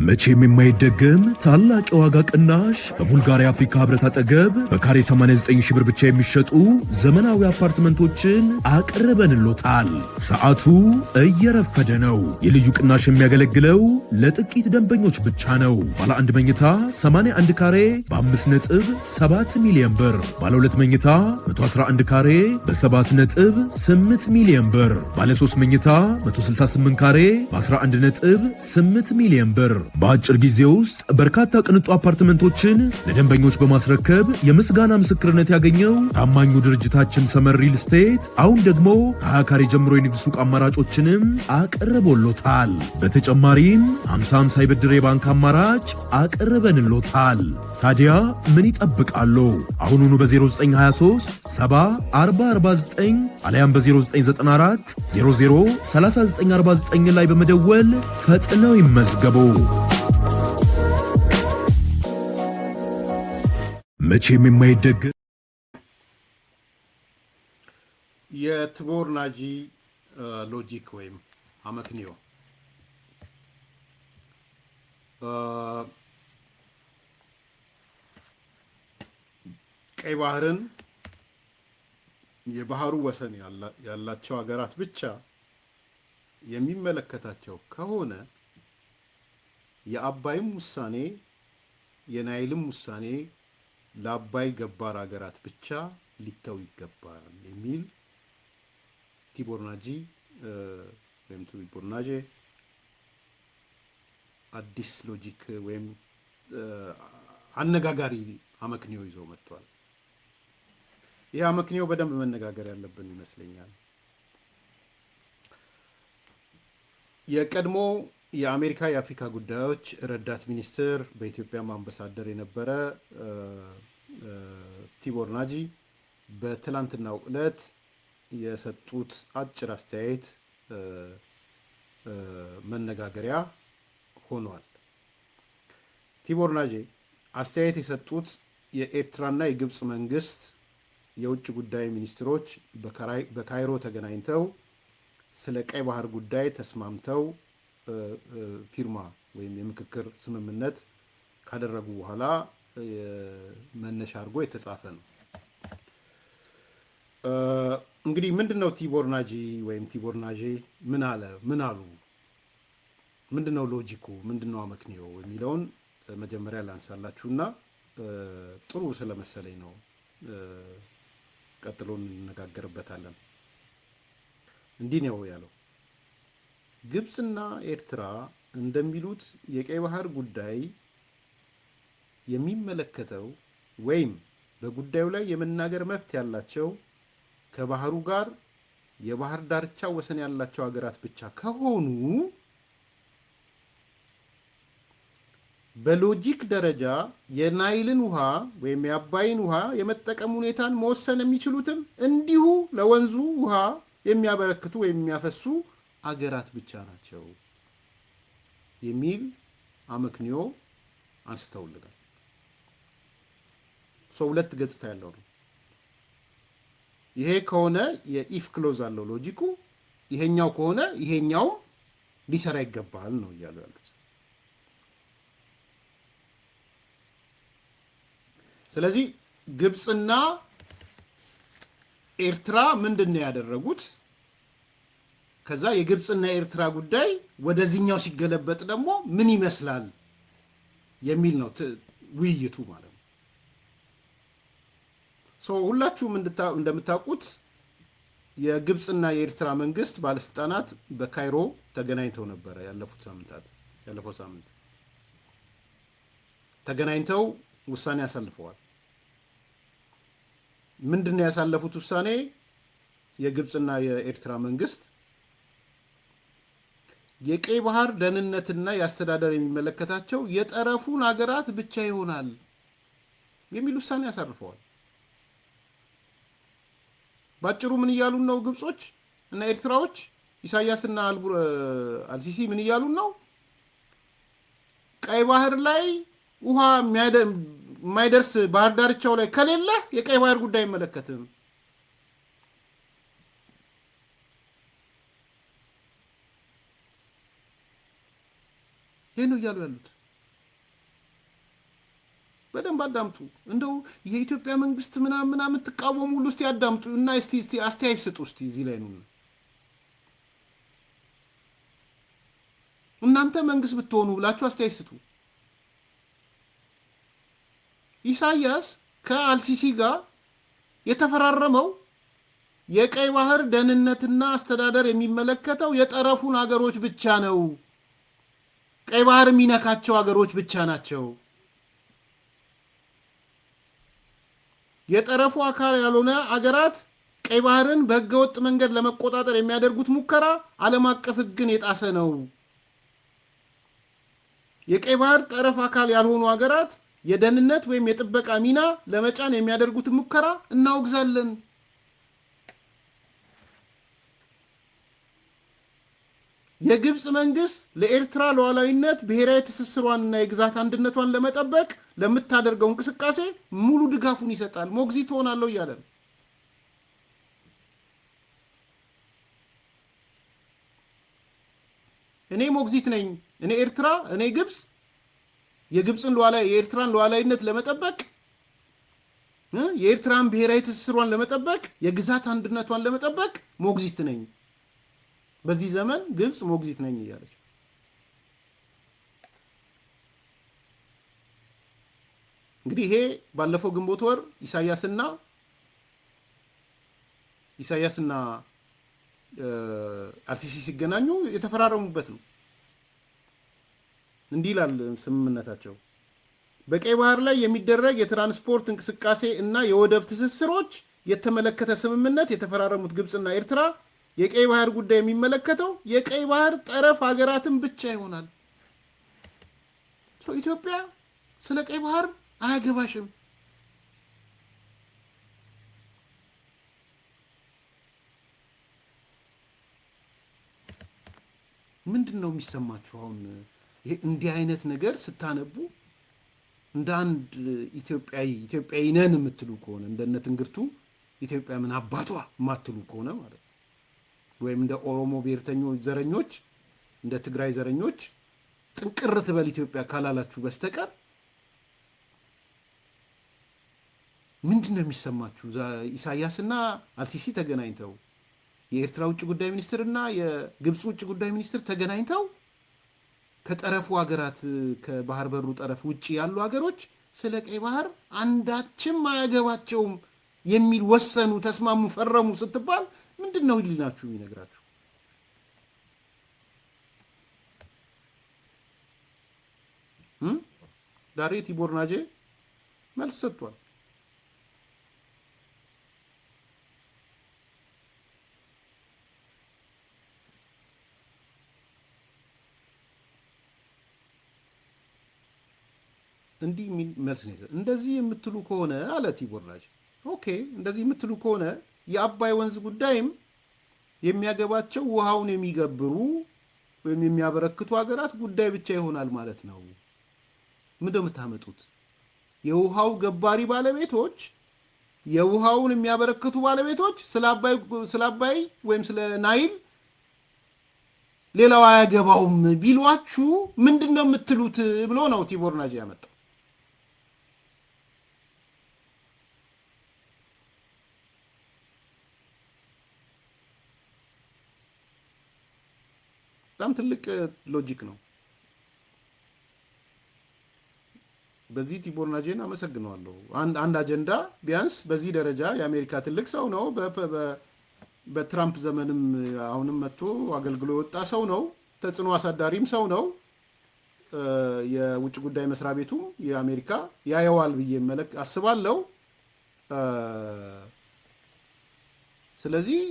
መቼም የማይደገም ታላቅ የዋጋ ቅናሽ በቡልጋሪያ አፍሪካ ህብረት አጠገብ በካሬ 89 ሺህ ብር ብቻ የሚሸጡ ዘመናዊ አፓርትመንቶችን አቅርበንሎታል። ሰዓቱ እየረፈደ ነው። የልዩ ቅናሽ የሚያገለግለው ለጥቂት ደንበኞች ብቻ ነው። ባለ አንድ መኝታ 81 ካሬ በ5.7 ሚሊዮን ብር፣ ባለ ሁለት መኝታ 111 ካሬ በ7.8 ሚሊዮን ብር፣ ባለ 3 መኝታ 168 ካሬ በ11.8 ሚሊዮን ብር። በአጭር ጊዜ ውስጥ በርካታ ቅንጡ አፓርትመንቶችን ለደንበኞች በማስረከብ የምስጋና ምስክርነት ያገኘው ታማኙ ድርጅታችን ሰመር ሪል ስቴት አሁን ደግሞ ከ20 ካሬ ጀምሮ የንግድ ሱቅ አማራጮችንም አቅርቦሎታል። በተጨማሪም 50/50 የብድር የባንክ አማራጭ አቅርበንሎታል። ታዲያ ምን ይጠብቃሉ? አሁኑኑ በ0923 70 40 49 አሊያም በ0994 00 3949 ላይ በመደወል ፈጥነው ይመዝገቡ። መቼም የማይደገ የትቦር ናጂ ሎጂክ ወይም አመክንዮ ቀይ ባህርን የባህሩ ወሰን ያላቸው ሀገራት ብቻ የሚመለከታቸው ከሆነ የአባይም ውሳኔ የናይልም ውሳኔ ለአባይ ገባር ሀገራት ብቻ ሊተው ይገባል የሚል ቲቦር ናጂ ወይም ቲቦር ናጄ አዲስ ሎጂክ ወይም አነጋጋሪ አመክንዮ ይዞ መጥቷል። ይህ አመክንዮ በደንብ መነጋገር ያለብን ይመስለኛል። የቀድሞ የአሜሪካ የአፍሪካ ጉዳዮች ረዳት ሚኒስትር በኢትዮጵያም አምባሳደር የነበረ ቲቦር ናጂ በትላንትናው ዕለት የሰጡት አጭር አስተያየት መነጋገሪያ ሆኗል። ቲቦር ናጂ አስተያየት የሰጡት የኤርትራና የግብፅ መንግስት የውጭ ጉዳይ ሚኒስትሮች በካይሮ ተገናኝተው ስለ ቀይ ባህር ጉዳይ ተስማምተው ፊርማ ወይም የምክክር ስምምነት ካደረጉ በኋላ መነሻ አድርጎ የተጻፈ ነው። እንግዲህ ምንድነው ቲቦር ናጂ ወይም ቲቦር ናጄ ምን አለ? ምን አሉ? ምንድነው ሎጂኩ? ምንድነው አመክንዮ የሚለውን መጀመሪያ ላንሳላችሁና ጥሩ ስለመሰለኝ ነው ቀጥሎ እንነጋገርበታለን። እንዲህ ነው ያለው። ግብፅና ኤርትራ እንደሚሉት የቀይ ባህር ጉዳይ የሚመለከተው ወይም በጉዳዩ ላይ የመናገር መብት ያላቸው ከባህሩ ጋር የባህር ዳርቻ ወሰን ያላቸው ሀገራት ብቻ ከሆኑ በሎጂክ ደረጃ የናይልን ውሃ ወይም የአባይን ውሃ የመጠቀም ሁኔታን መወሰን የሚችሉትም እንዲሁ ለወንዙ ውሃ የሚያበረክቱ ወይም የሚያፈሱ አገራት ብቻ ናቸው የሚል አመክንዮ አንስተውልናል። ሁለት ገጽታ ያለው ነው። ይሄ ከሆነ የኢፍ ክሎዝ አለው ሎጂኩ፣ ይሄኛው ከሆነ ይሄኛው ሊሰራ ይገባል ነው እያሉ ያሉት። ስለዚህ ግብፅና ኤርትራ ምንድን ነው ያደረጉት? ከዛ የግብፅና የኤርትራ ጉዳይ ወደዚህኛው ሲገለበጥ ደግሞ ምን ይመስላል የሚል ነው ውይይቱ ማለት ነው። ሁላችሁም እንደምታውቁት የግብፅና የኤርትራ መንግስት ባለስልጣናት በካይሮ ተገናኝተው ነበረ። ያለፈው ሳምንት ተገናኝተው ውሳኔ አሳልፈዋል። ምንድነው ያሳለፉት ውሳኔ? የግብፅና የኤርትራ መንግስት የቀይ ባህር ደህንነትና የአስተዳደር የሚመለከታቸው የጠረፉን ሀገራት ብቻ ይሆናል የሚል ውሳኔ አሳርፈዋል። ባጭሩ ምን እያሉን ነው? ግብጾች እና ኤርትራዎች፣ ኢሳያስና አልሲሲ ምን እያሉን ነው? ቀይ ባህር ላይ ውሃ የማይደርስ ባህር ዳርቻው ላይ ከሌለ የቀይ ባህር ጉዳይ አይመለከትም። ይሄ ነው እያሉ ያሉት። በደንብ አዳምጡ። እንደው የኢትዮጵያ መንግስት ምናምን ትቃወሙ ሁሉ እስቲ አዳምጡ እና እስቲ አስተያየት ስጡ። እስቲ እዚህ ላይ ነው እናንተ መንግስት ብትሆኑ ብላችሁ አስተያየት ስጡ። ኢሳያስ ከአልሲሲ ጋር የተፈራረመው የቀይ ባህር ደህንነትና አስተዳደር የሚመለከተው የጠረፉን አገሮች ብቻ ነው። ቀይ ባህር የሚነካቸው አገሮች ብቻ ናቸው። የጠረፉ አካል ያልሆነ አገራት ቀይ ባህርን በህገወጥ መንገድ ለመቆጣጠር የሚያደርጉት ሙከራ ዓለም አቀፍ ህግን የጣሰ ነው። የቀይ ባህር ጠረፍ አካል ያልሆኑ አገራት የደህንነት ወይም የጥበቃ ሚና ለመጫን የሚያደርጉት ሙከራ እናወግዛለን። የግብፅ መንግስት ለኤርትራ ሉዓላዊነት ብሔራዊ ትስስሯንና የግዛት አንድነቷን ለመጠበቅ ለምታደርገው እንቅስቃሴ ሙሉ ድጋፉን ይሰጣል። ሞግዚት ሆናለሁ እያለ ነው። እኔ ሞግዚት ነኝ፣ እኔ ኤርትራ፣ እኔ ግብፅ የኤርትራን ሉዓላዊነት ለመጠበቅ የኤርትራን ብሔራዊ ትስስሯን ለመጠበቅ የግዛት አንድነቷን ለመጠበቅ ሞግዚት ነኝ። በዚህ ዘመን ግብፅ ሞግዚት ነኝ እያለች እንግዲህ ይሄ ባለፈው ግንቦት ወር ኢሳያስና አልሲሲ ሲገናኙ የተፈራረሙበት ነው። እንዲህ ይላል ስምምነታቸው። በቀይ ባህር ላይ የሚደረግ የትራንስፖርት እንቅስቃሴ እና የወደብ ትስስሮች የተመለከተ ስምምነት የተፈራረሙት ግብፅና ኤርትራ የቀይ ባህር ጉዳይ የሚመለከተው የቀይ ባህር ጠረፍ ሀገራትን ብቻ ይሆናል። ኢትዮጵያ ስለ ቀይ ባህር አያገባሽም። ምንድን ነው የሚሰማችሁ አሁን እንዲህ አይነት ነገር ስታነቡ? እንደ አንድ ኢትዮጵያዊ ነን የምትሉ ከሆነ እንደነ ትንግርቱ ኢትዮጵያ ምን አባቷ የማትሉ ከሆነ ማለት ነው፣ ወይም እንደ ኦሮሞ ብሔርተኞች ዘረኞች፣ እንደ ትግራይ ዘረኞች ጥንቅር ትበል ኢትዮጵያ ካላላችሁ በስተቀር ምንድን ነው የሚሰማችሁ? ኢሳያስና አልሲሲ ተገናኝተው የኤርትራ ውጭ ጉዳይ ሚኒስትርና የግብፅ ውጭ ጉዳይ ሚኒስትር ተገናኝተው ከጠረፉ ሀገራት ከባህር በሩ ጠረፍ ውጭ ያሉ ሀገሮች ስለ ቀይ ባህር አንዳችም አያገባቸውም የሚል ወሰኑ፣ ተስማሙ፣ ፈረሙ ስትባል ምንድን ነው ህሊናችሁ የሚነግራችሁ? ዛሬ ቲቦር ናጄ መልስ ሰጥቷል። እንዲህ የሚል መልስ ነው። እንደዚህ የምትሉ ከሆነ አለ ቲቦር ናጄ፣ ኦኬ እንደዚህ የምትሉ ከሆነ የአባይ ወንዝ ጉዳይም የሚያገባቸው ውሃውን የሚገብሩ ወይም የሚያበረክቱ ሀገራት ጉዳይ ብቻ ይሆናል ማለት ነው። ምንድነው የምታመጡት? የውሃው ገባሪ ባለቤቶች፣ የውሃውን የሚያበረክቱ ባለቤቶች ስለ አባይ ወይም ስለ ናይል ሌላው አያገባውም ቢሏችሁ ምንድነው የምትሉት ብሎ ነው ቲቦር ናጄ ያመጣው። በጣም ትልቅ ሎጂክ ነው። በዚህ ቲቦር ናጄን አመሰግነዋለሁ። አንድ አጀንዳ ቢያንስ በዚህ ደረጃ የአሜሪካ ትልቅ ሰው ነው። በትራምፕ ዘመንም አሁንም መጥቶ አገልግሎ የወጣ ሰው ነው። ተጽዕኖ አሳዳሪም ሰው ነው። የውጭ ጉዳይ መስሪያ ቤቱም የአሜሪካ ያየዋል ብዬ አስባለሁ። ስለዚህ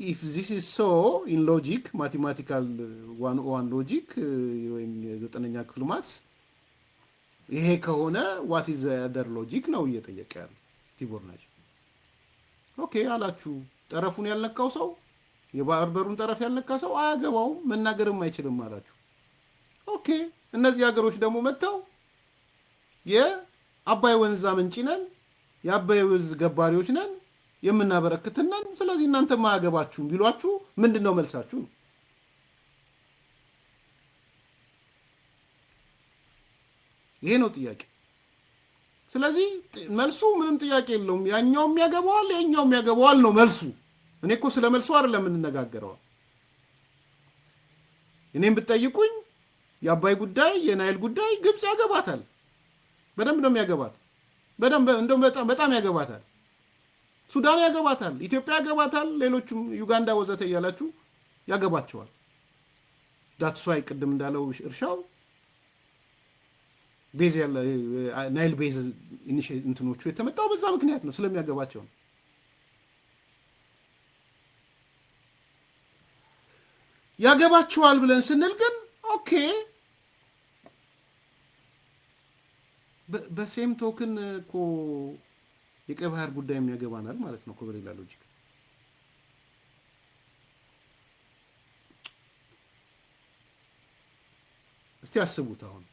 if this is so in logic mathematical 101 logic ወይም የዘጠነኛ ክፍል ማትስ ይሄ ከሆነ what is the other logic ነው እየጠየቀ ያለው ቲቦር ናጄ። ኦኬ አላችሁ። ጠረፉን ያልነካው ሰው የባህር በሩን ጠረፍ ያልነካ ሰው አያገባውም መናገርም አይችልም አላችሁ። ኦኬ እነዚህ ሀገሮች ደግሞ መጥተው የአባይ ወንዝ አመንጪ ነን፣ የአባይ ወንዝ ገባሪዎች ነን፣ የምናበረክትነን፣ ስለዚህ እናንተ ማያገባችሁም ቢሏችሁ ምንድን ነው መልሳችሁ? ይሄ ነው ጥያቄ። ስለዚህ መልሱ ምንም ጥያቄ የለውም። ያኛውም ያገባዋል፣ ያኛውም ያገባዋል ነው መልሱ። እኔ እኮ ስለ መልሱ አይደለም የምንነጋገረው። እኔም ብትጠይቁኝ የአባይ ጉዳይ የናይል ጉዳይ ግብፅ ያገባታል። በደንብ ነው የሚያገባት። በደንብ እንደውም በጣም ያገባታል። ሱዳን ያገባታል፣ ኢትዮጵያ ያገባታል፣ ሌሎቹም ዩጋንዳ ወዘተ እያላችሁ ያገባቸዋል። ዳትስ ዋይ ቅድም እንዳለው እርሻው ቤዝ ያለ ናይል ቤዝ እንትኖቹ የተመጣው በዛ ምክንያት ነው፣ ስለሚያገባቸው ነው። ያገባቸዋል ብለን ስንል ግን ኦኬ በሴም ቶክን እኮ የቀይ ባህር ጉዳይ የሚያገባናል ማለት ነው እኮ በሌላ ሎጂክ። እስቲ አስቡት አሁን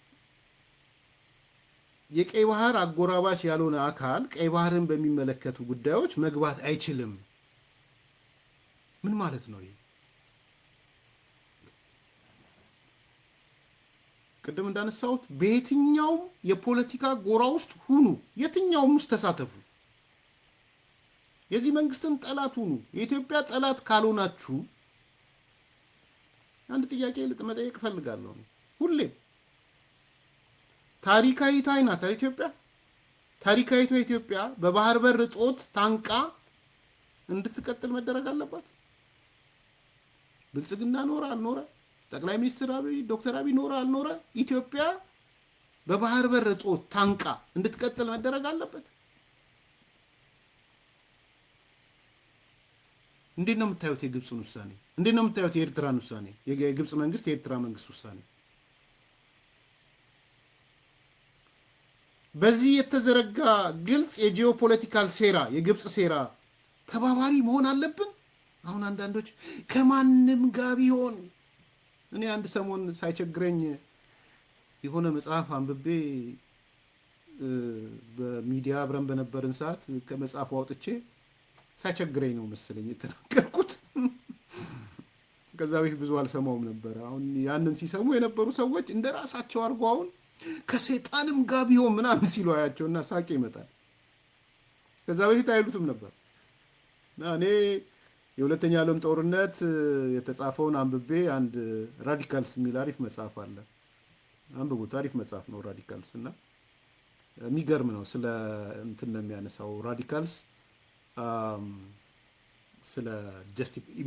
የቀይ ባህር አጎራባች ያልሆነ አካል ቀይ ባህርን በሚመለከቱ ጉዳዮች መግባት አይችልም። ምን ማለት ነው ይሄ? ቅድም እንዳነሳሁት በየትኛውም የፖለቲካ ጎራ ውስጥ ሁኑ፣ የትኛውም ውስጥ ተሳተፉ፣ የዚህ መንግስትም ጠላት ሁኑ፣ የኢትዮጵያ ጠላት ካልሆናችሁ አንድ ጥያቄ መጠየቅ እፈልጋለሁ። ሁሌም ታሪካዊቷ ናት ኢትዮጵያ። ታሪካዊቷ ኢትዮጵያ በባህር በር እጦት ታንቃ እንድትቀጥል መደረግ አለባት። ብልጽግና ኖረ አልኖረ፣ ጠቅላይ ሚኒስትር አብይ ዶክተር አብይ ኖረ አልኖረ፣ ኢትዮጵያ በባህር በር እጦት ታንቃ እንድትቀጥል መደረግ አለበት። እንዴት ነው የምታዩት የግብፅን ውሳኔ? እንዴት ነው የምታዩት የኤርትራን ውሳኔ? የግብፅ መንግስት የኤርትራ መንግስት ውሳኔ በዚህ የተዘረጋ ግልጽ የጂኦፖለቲካል ሴራ የግብፅ ሴራ ተባባሪ መሆን አለብን። አሁን አንዳንዶች ከማንም ጋር ቢሆን እኔ አንድ ሰሞን ሳይቸግረኝ የሆነ መጽሐፍ አንብቤ በሚዲያ አብረን በነበርን ሰዓት ከመጽሐፉ አውጥቼ ሳይቸግረኝ ነው መሰለኝ የተናገርኩት። ከዛ በፊት ብዙ አልሰማውም ነበር። አሁን ያንን ሲሰሙ የነበሩ ሰዎች እንደ ራሳቸው አድርገው አሁን ከሰይጣንም ጋር ቢሆን ምናምን ሲሉ አያቸውና ሳቄ ይመጣል። ከዛ በፊት አይሉትም ነበር። እኔ የሁለተኛ ዓለም ጦርነት የተጻፈውን አንብቤ አንድ ራዲካልስ የሚል አሪፍ መጽሐፍ አለ፣ አንብቡት። አሪፍ መጽሐፍ ነው ራዲካልስ፣ እና የሚገርም ነው። ስለ እንትን ነው የሚያነሳው ራዲካልስ ስለ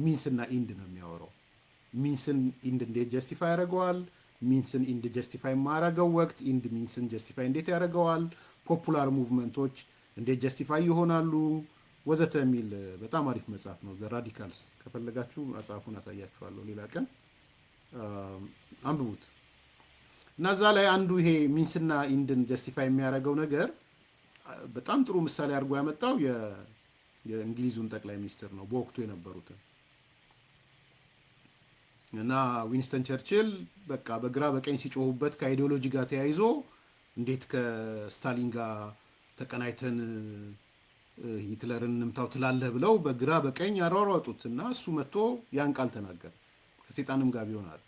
ሚንስና ኢንድ ነው የሚያወራው። ሚንስን ኢንድ እንዴት ጀስቲፋይ ያደርገዋል፣ ሚንስን ኢንድ ጀስቲፋይ የማያደርገው ወቅት ኢንድ ሚንስን ጀስቲፋይ እንዴት ያደርገዋል፣ ፖፑላር ሙቭመንቶች እንዴት ጀስቲፋይ ይሆናሉ ወዘተ የሚል በጣም አሪፍ መጽሐፍ ነው። ዘ ራዲካልስ። ከፈለጋችሁ መጽሐፉን አሳያችኋለሁ ሌላ ቀን፣ አንብቡት። እና እዛ ላይ አንዱ ይሄ ሚንስና ኢንድን ጀስቲፋይ የሚያደርገው ነገር በጣም ጥሩ ምሳሌ አድርጎ ያመጣው የእንግሊዙን ጠቅላይ ሚኒስትር ነው በወቅቱ የነበሩትን። እና ዊንስተን ቸርችል በቃ በግራ በቀኝ ሲጮሁበት ከአይዲዮሎጂ ጋር ተያይዞ እንዴት ከስታሊን ጋር ተቀናይተን ሂትለርን እንምታው ትላለህ ብለው በግራ በቀኝ ያሯሯጡት እና እሱ መጥቶ ያን ቃል ተናገረ። ከሰይጣንም ጋር ቢሆናል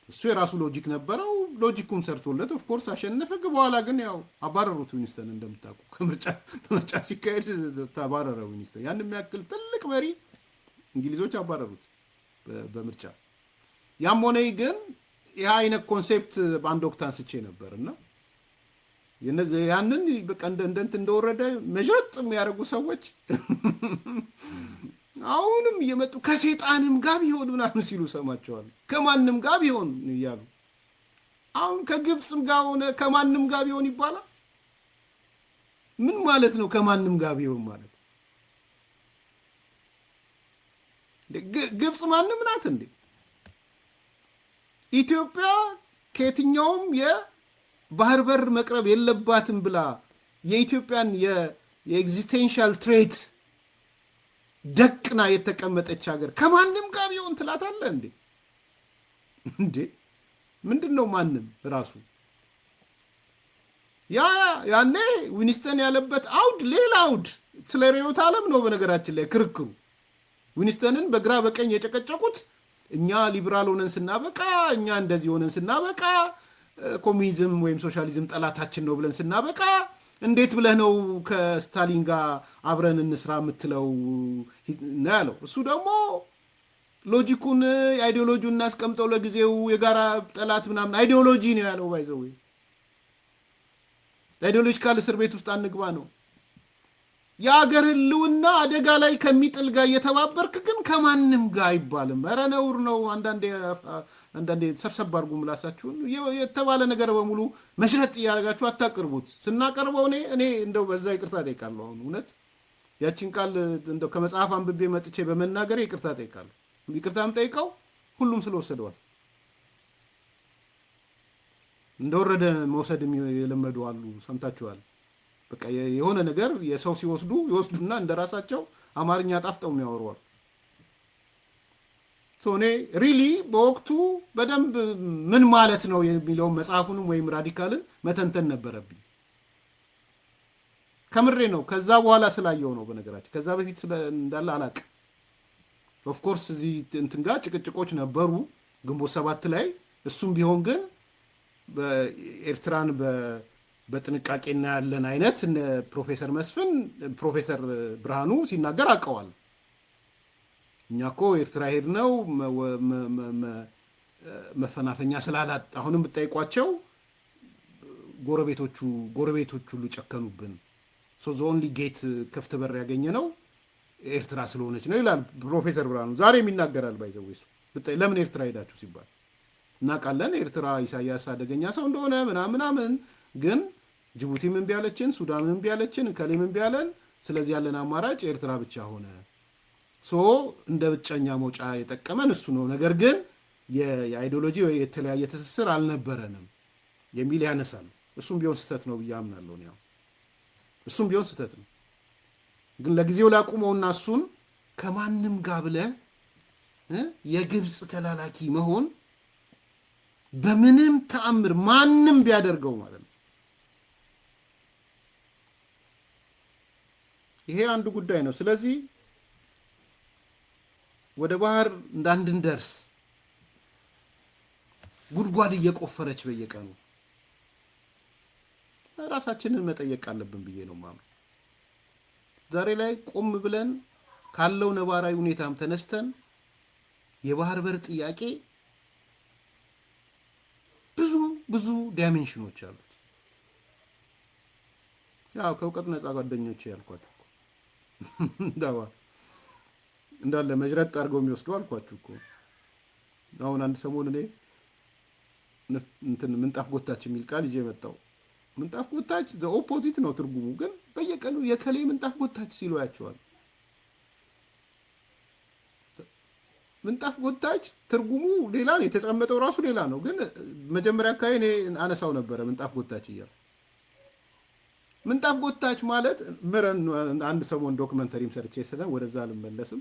እሱ የራሱ ሎጂክ ነበረው። ሎጂኩም ሰርቶለት ኦፍ ኮርስ አሸነፈ። በኋላ ግን ያው አባረሩት ዊንስተን። እንደምታውቁ ከምርጫ ሲካሄድ ተባረረ ዊንስተን። ያን የሚያክል ትልቅ መሪ እንግሊዞች አባረሩት በምርጫ። ያም ሆነ ግን ያ አይነት ኮንሴፕት በአንድ ወቅት አንስቼ ነበር እና ያንን በቃ እንደንት እንደወረደ መዥረጥ የሚያደርጉ ሰዎች አሁንም እየመጡ ከሰይጣንም ጋር ቢሆን ምናምን ሲሉ ሰማቸዋል። ከማንም ጋር ቢሆን እያሉ አሁን ከግብፅም ጋር ሆነ ከማንም ጋር ቢሆን ይባላል። ምን ማለት ነው ከማንም ጋር ቢሆን ማለት? ግብፅ ማንም ናት እንዴ? ኢትዮጵያ ከየትኛውም የባህር በር መቅረብ የለባትም ብላ የኢትዮጵያን የኤግዚስቴንሻል ትሬት ደቅና የተቀመጠች ሀገር ከማንም ጋር ቢሆን ትላታለ እንዴ? እንዴ ምንድን ነው ማንም? ራሱ ያኔ ዊንስተን ያለበት አውድ ሌላ አውድ ስለ ርዕዮተ ዓለም ነው። በነገራችን ላይ ክርክሩ ዊንስተንን በግራ በቀኝ የጨቀጨቁት እኛ ሊበራል ሆነን ስናበቃ፣ እኛ እንደዚህ ሆነን ስናበቃ ኮሚኒዝም ወይም ሶሻሊዝም ጠላታችን ነው ብለን ስናበቃ እንዴት ብለህ ነው ከስታሊን ጋር አብረን እንስራ የምትለው ነው ያለው። እሱ ደግሞ ሎጂኩን አይዲዮሎጂውን እናስቀምጠው ለጊዜው የጋራ ጠላት ምናምን አይዲዮሎጂ ነው ያለው። ባይዘው አይዲዮሎጂካል እስር ቤት ውስጥ አንግባ ነው። የአገር ህልውና አደጋ ላይ ከሚጥል ጋር እየተባበርክ ግን ከማንም ጋር አይባልም። ኧረ ነውር ነው። አንዳንዴ ሰብሰብ አድርጉ ምላሳችሁን። የተባለ ነገር በሙሉ መሽረጥ እያደረጋችሁ አታቅርቡት። ስናቀርበው እኔ እንደው በዛ ይቅርታ ጠይቃለሁ። አሁን እውነት ያችን ቃል እንደው ከመጽሐፍ አንብቤ መጥቼ በመናገሬ ይቅርታ ጠይቃለሁ። ይቅርታም ጠይቀው ሁሉም ስለወሰደዋል። እንደወረደ መውሰድ የለመዱ አሉ። ሰምታችኋል። በቃ የሆነ ነገር የሰው ሲወስዱ ይወስዱና እንደራሳቸው አማርኛ ጣፍጠው የሚያወሩዋል። እኔ ሪሊ በወቅቱ በደንብ ምን ማለት ነው የሚለውን መጽሐፉንም ወይም ራዲካልን መተንተን ነበረብኝ። ከምሬ ነው። ከዛ በኋላ ስላየው ነው። በነገራችን ከዛ በፊት እንዳለ አላቅም። ኦፍኮርስ እዚህ እንትን ጋር ጭቅጭቆች ነበሩ ግንቦት 7 ላይ። እሱም ቢሆን ግን በኤርትራን በጥንቃቄ እናያለን አይነት ፕሮፌሰር መስፍን ፕሮፌሰር ብርሃኑ ሲናገር አውቀዋል። እኛ እኮ ኤርትራ ሄድ ነው መፈናፈኛ ስላላት አሁንም ብጠይቋቸው ጎረቤቶች ሁሉ ጨከኑብን። ዞንሊ ጌት ክፍት በር ያገኘ ነው ኤርትራ ስለሆነች ነው ይላል ፕሮፌሰር ብርሃኑ። ዛሬም ይናገራል። ባይዘው ለምን ኤርትራ ሄዳችሁ ሲባል እናውቃለን ኤርትራ ኢሳያስ አደገኛ ሰው እንደሆነ ምናምን፣ ግን ጅቡቲም እምቢ አለችን፣ ሱዳንም እምቢ አለችን፣ ከሌም እምቢ አለን። ስለዚህ ያለን አማራጭ ኤርትራ ብቻ ሆነ። እንደ ብቸኛ መውጫ የጠቀመን እሱ ነው። ነገር ግን የአይዲዮሎጂ ወይ የተለያየ ትስስር አልነበረንም የሚል ያነሳሉ። እሱም ቢሆን ስህተት ነው ብዬ አምናለሁ። ያው እሱም ቢሆን ስህተት ነው፣ ግን ለጊዜው ላቁመውና እሱን ከማንም ጋር ብለህ የግብፅ ተላላኪ መሆን በምንም ተአምር ማንም ቢያደርገው ማለት ነው። ይሄ አንዱ ጉዳይ ነው። ስለዚህ ወደ ባህር እንዳንድንደርስ ጉድጓድ እየቆፈረች በየቀኑ ራሳችንን መጠየቅ አለብን ብዬ ነው ማምነው። ዛሬ ላይ ቆም ብለን ካለው ነባራዊ ሁኔታም ተነስተን የባህር በር ጥያቄ ብዙ ዳይሜንሽኖች አሉት። ያው ከእውቀት ነፃ ጓደኞች ያልኳችሁ እንዳለ መጅረጥ አድርገው የሚወስዱ አልኳችሁ እኮ። አሁን አንድ ሰሞን እኔ ምንጣፍ ጎታች የሚል ቃል ይዤ መጣሁ። ምንጣፍ ጎታች ዘ ኦፖዚት ነው ትርጉሙ፣ ግን በየቀኑ የከሌ ምንጣፍ ጎታች ሲሉ ያቸዋል። ምንጣፍ ጎታች ትርጉሙ ሌላ ነው፣ የተቀመጠው ራሱ ሌላ ነው። ግን መጀመሪያ አካባቢ እኔ አነሳው ነበረ ምንጣፍ ጎታች እያለ። ምንጣፍ ጎታች ማለት ምረን አንድ ሰሞን ዶክመንተሪም ሰርቼ ስለን ወደዛ አልመለስም።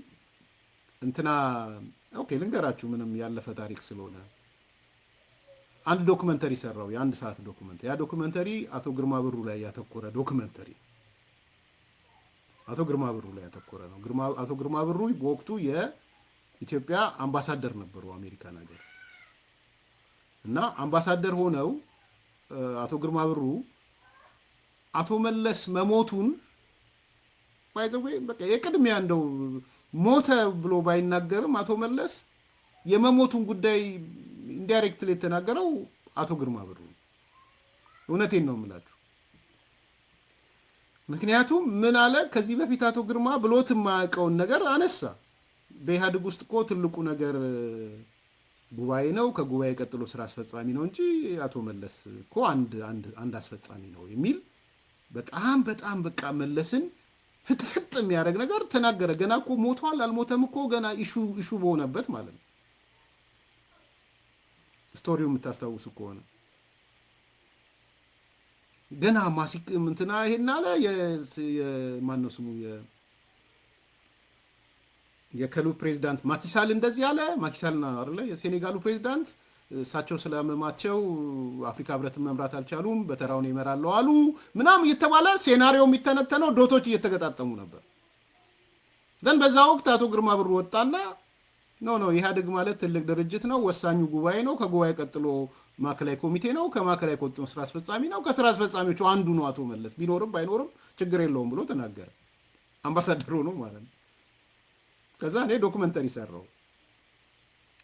ኦኬ ልንገራችሁ፣ ምንም ያለፈ ታሪክ ስለሆነ አንድ ዶክመንተሪ ሰራው፣ የ1 ሰዓት ዶክመንተሪ። ያ ዶክመንተሪ አቶ ግርማ ብሩ ላይ ያተኮረ ዶክመንተሪ፣ አቶ ግርማ ብሩ ላይ ያተኮረ ነው። አቶ ግርማ ብሩ በወቅቱ የኢትዮጵያ አምባሳደር ነበሩ አሜሪካን ሀገር እና አምባሳደር ሆነው አቶ ግርማ ብሩ አቶ መለስ መሞቱን ባይዘው በቃ የቅድሚያ እንደው ሞተ ብሎ ባይናገርም አቶ መለስ የመሞቱን ጉዳይ ኢንዳይሬክትሊ የተናገረው አቶ ግርማ ብሩ። እውነቴን ነው የምላችሁ። ምክንያቱም ምን አለ ከዚህ በፊት አቶ ግርማ ብሎት የማያውቀውን ነገር አነሳ። በኢህአዴግ ውስጥ እኮ ትልቁ ነገር ጉባኤ ነው፣ ከጉባኤ ቀጥሎ ስራ አስፈጻሚ ነው እንጂ አቶ መለስ እኮ አንድ አስፈጻሚ ነው የሚል በጣም በቃ መለስን ፍጥፍጥ የሚያደርግ ነገር ተናገረ። ገና እኮ ሞቷል አልሞተም እኮ ገና ኢሹ በሆነበት ማለት ነው። ስቶሪው የምታስታውሱ ከሆነ ገና ማሲክ እንትና ይሄን አለ የማነው ስሙ የከሉ ፕሬዝዳንት ማኪሳል እንደዚህ አለ። ማኪሳል ነው አይደለ የሴኔጋሉ ፕሬዝዳንት። እሳቸው ስለመማቸው አፍሪካ ህብረትን መምራት አልቻሉም፣ በተራውን ይመራሉ አሉ ምናምን እየተባለ ሴናሪዮ የሚተነተነው ዶቶች እየተገጣጠሙ ነበር። ዘን በዛ ወቅት አቶ ግርማ ብሩ ወጣና ኖ ኢህአዴግ ማለት ትልቅ ድርጅት ነው፣ ወሳኙ ጉባኤ ነው፣ ከጉባኤ ቀጥሎ ማዕከላዊ ኮሚቴ ነው፣ ከማዕከላዊ ኮሚቴ ስራ አስፈጻሚ ነው፣ ከስራ አስፈጻሚዎቹ አንዱ ነው አቶ መለስ፣ ቢኖርም ባይኖርም ችግር የለውም ብሎ ተናገረ። አምባሳደሩ ነው ማለት ነው። ከዛ እኔ ዶክመንተሪ ሰራው።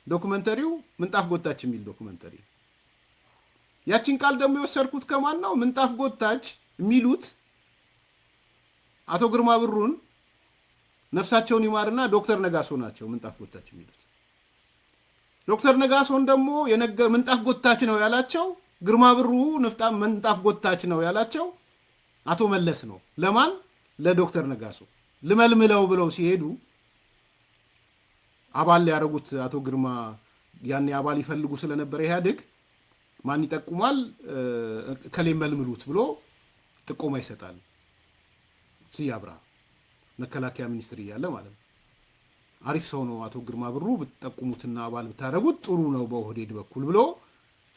ዶክመንተሪው ምንጣፍ ጎታች የሚል ዶክመንተሪ። ያቺን ቃል ደግሞ የወሰድኩት ከማን ነው? ምንጣፍ ጎታች የሚሉት አቶ ግርማ ብሩን ነፍሳቸውን ይማርና ዶክተር ነጋሶ ናቸው ምንጣፍ ጎታች የሚሉት። ዶክተር ነጋሶን ደግሞ ምንጣፍ ጎታች ነው ያላቸው ግርማ ብሩ ምንጣፍ ጎታች ነው ያላቸው አቶ መለስ ነው። ለማን? ለዶክተር ነጋሶ ልመልምለው ብለው ሲሄዱ አባል ያደረጉት አቶ ግርማ ያኔ አባል ይፈልጉ ስለነበረ ኢህአዴግ ማን ይጠቁማል? ከሌ መልምሉት ብሎ ጥቆማ ይሰጣል። ሲያብራ መከላከያ ሚኒስትር እያለ ማለት ነው። አሪፍ ሰው ነው አቶ ግርማ ብሩ፣ ብትጠቁሙትና አባል ብታደረጉት ጥሩ ነው በኦህዴድ በኩል ብሎ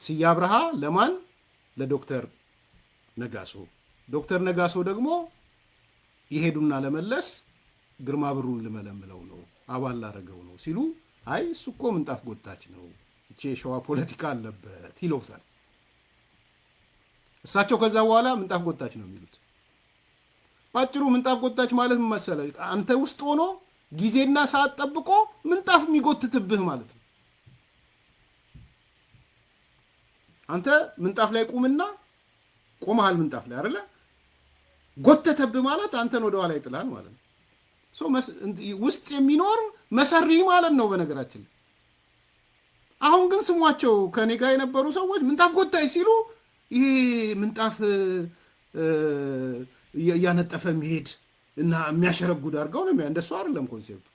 ሲያብርሃ ለማን? ለዶክተር ነጋሶ። ዶክተር ነጋሶ ደግሞ ይሄዱና ለመለስ ግርማ ብሩን ልመለምለው ነው አባል ላረገው ነው ሲሉ፣ አይ እሱ እኮ ምንጣፍ ጎታች ነው፣ እቺ የሸዋ ፖለቲካ አለበት ይለውታል። እሳቸው ከዛ በኋላ ምንጣፍ ጎታች ነው የሚሉት። ባጭሩ ምንጣፍ ጎታች ማለት ምን መሰለህ? አንተ ውስጥ ሆኖ ጊዜና ሰዓት ጠብቆ ምንጣፍ የሚጎትትብህ ማለት ነው። አንተ ምንጣፍ ላይ ቁምና ቆመሃል፣ ምንጣፍ ላይ አይደለ? ጎተተብህ ማለት አንተን ወደ ኋላ ይጥላል ማለት ነው። ውስጥ የሚኖር መሰሪ ማለት ነው በነገራችን ላይ። አሁን ግን ስሟቸው ከኔ ጋር የነበሩ ሰዎች ምንጣፍ ጎታች ሲሉ ይሄ ምንጣፍ እያነጠፈ የሚሄድ እና የሚያሸረጉድ አድርገው ነው። እንደሱ አይደለም ኮንሴፕቱ።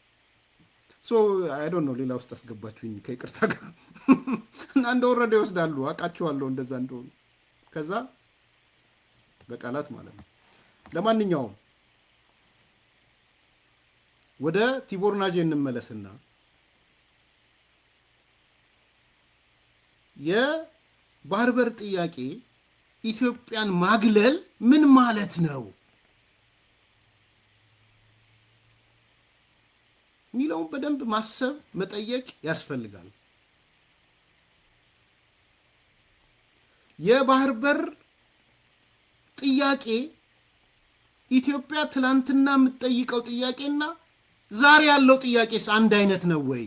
አይ ዶንት ኖ ሌላ ውስጥ አስገባችሁኝ ከይቅርታ ጋር እና እንደወረደ ይወስዳሉ። አውቃቸዋለሁ እንደዛ እንደሆኑ ከዛ በቃላት ማለት ነው። ለማንኛውም ወደ ቲቦር ናጄ እንመለስና የባህር በር ጥያቄ ኢትዮጵያን ማግለል ምን ማለት ነው ሚለውን በደንብ ማሰብ መጠየቅ ያስፈልጋል። የባህር በር ጥያቄ ኢትዮጵያ ትላንትና የምትጠይቀው ጥያቄና ዛሬ ያለው ጥያቄስ አንድ አይነት ነው ወይ?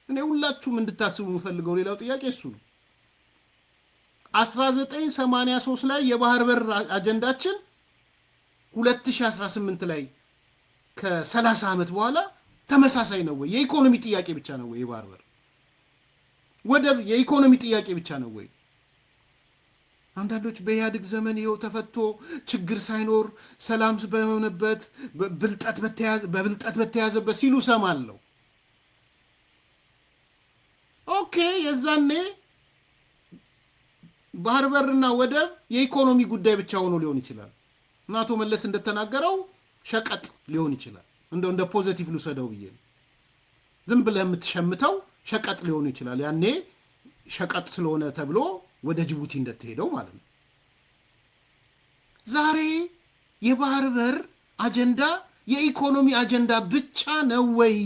እኔ ሁላችሁም እንድታስቡ የምፈልገው ሌላው ጥያቄ እሱ ነው። 1983 ላይ የባህር በር አጀንዳችን 2018 ላይ ከ30 ዓመት በኋላ ተመሳሳይ ነው ወይ? የኢኮኖሚ ጥያቄ ብቻ ነው ወይ? የባህር በር ወደብ የኢኮኖሚ ጥያቄ ብቻ ነው ወይ? አንዳንዶች በኢህአዴግ ዘመን ይኸው ተፈቶ ችግር ሳይኖር ሰላም በሆነበት በብልጠት በተያዘበት ሲሉ ሰማለሁ። ኦኬ፣ የዛኔ ባህር በርና ወደብ የኢኮኖሚ ጉዳይ ብቻ ሆኖ ሊሆን ይችላል እና አቶ መለስ እንደተናገረው ሸቀጥ ሊሆን ይችላል። እንደ ፖዚቲቭ ልውሰደው ብዬ ነው። ዝም ብለህ የምትሸምተው ሸቀጥ ሊሆን ይችላል። ያኔ ሸቀጥ ስለሆነ ተብሎ ወደ ጅቡቲ እንደተሄደው ማለት ነው። ዛሬ የባህር በር አጀንዳ የኢኮኖሚ አጀንዳ ብቻ ነው ወይ?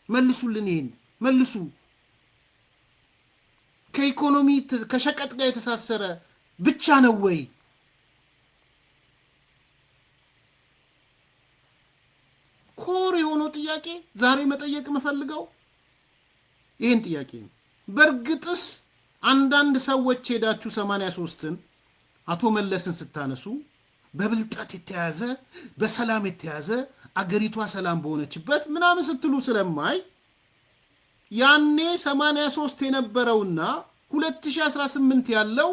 መልሱልን፣ ይሄን መልሱ። ከኢኮኖሚ ከሸቀጥ ጋር የተሳሰረ ብቻ ነው ወይ? ኮር የሆነው ጥያቄ ዛሬ መጠየቅ የምፈልገው ይህን ጥያቄ ነው። በእርግጥስ አንዳንድ ሰዎች ሄዳችሁ 83ን አቶ መለስን ስታነሱ በብልጠት የተያዘ በሰላም የተያዘ አገሪቷ ሰላም በሆነችበት ምናምን ስትሉ ስለማይ ያኔ 83 የነበረውና 2018 ያለው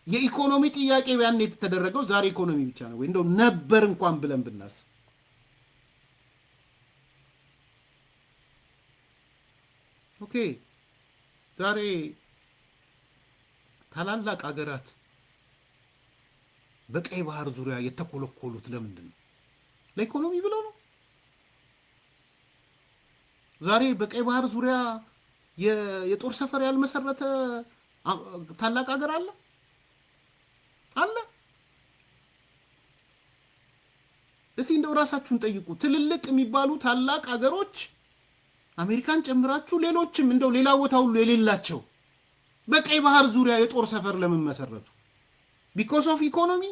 የኢኮኖሚ ጥያቄ ያኔ የተደረገው ዛሬ ኢኮኖሚ ብቻ ነው ወይ? እንደው ነበር እንኳን ብለን ብናስብ ኦኬ። ዛሬ ታላላቅ ሀገራት በቀይ ባህር ዙሪያ የተኮለኮሉት ለምንድን ነው? ለኢኮኖሚ ብለው ነው። ዛሬ በቀይ ባህር ዙሪያ የጦር ሰፈር ያልመሰረተ ታላቅ ሀገር አለ? እስቲ እንደው ራሳችሁን ጠይቁ። ትልልቅ የሚባሉ ታላቅ ሀገሮች አሜሪካን ጨምራችሁ ሌሎችም እንደው ሌላ ቦታ ሁሉ የሌላቸው በቀይ ባህር ዙሪያ የጦር ሰፈር ለምን መሰረቱ? ቢኮዝ ኦፍ ኢኮኖሚ።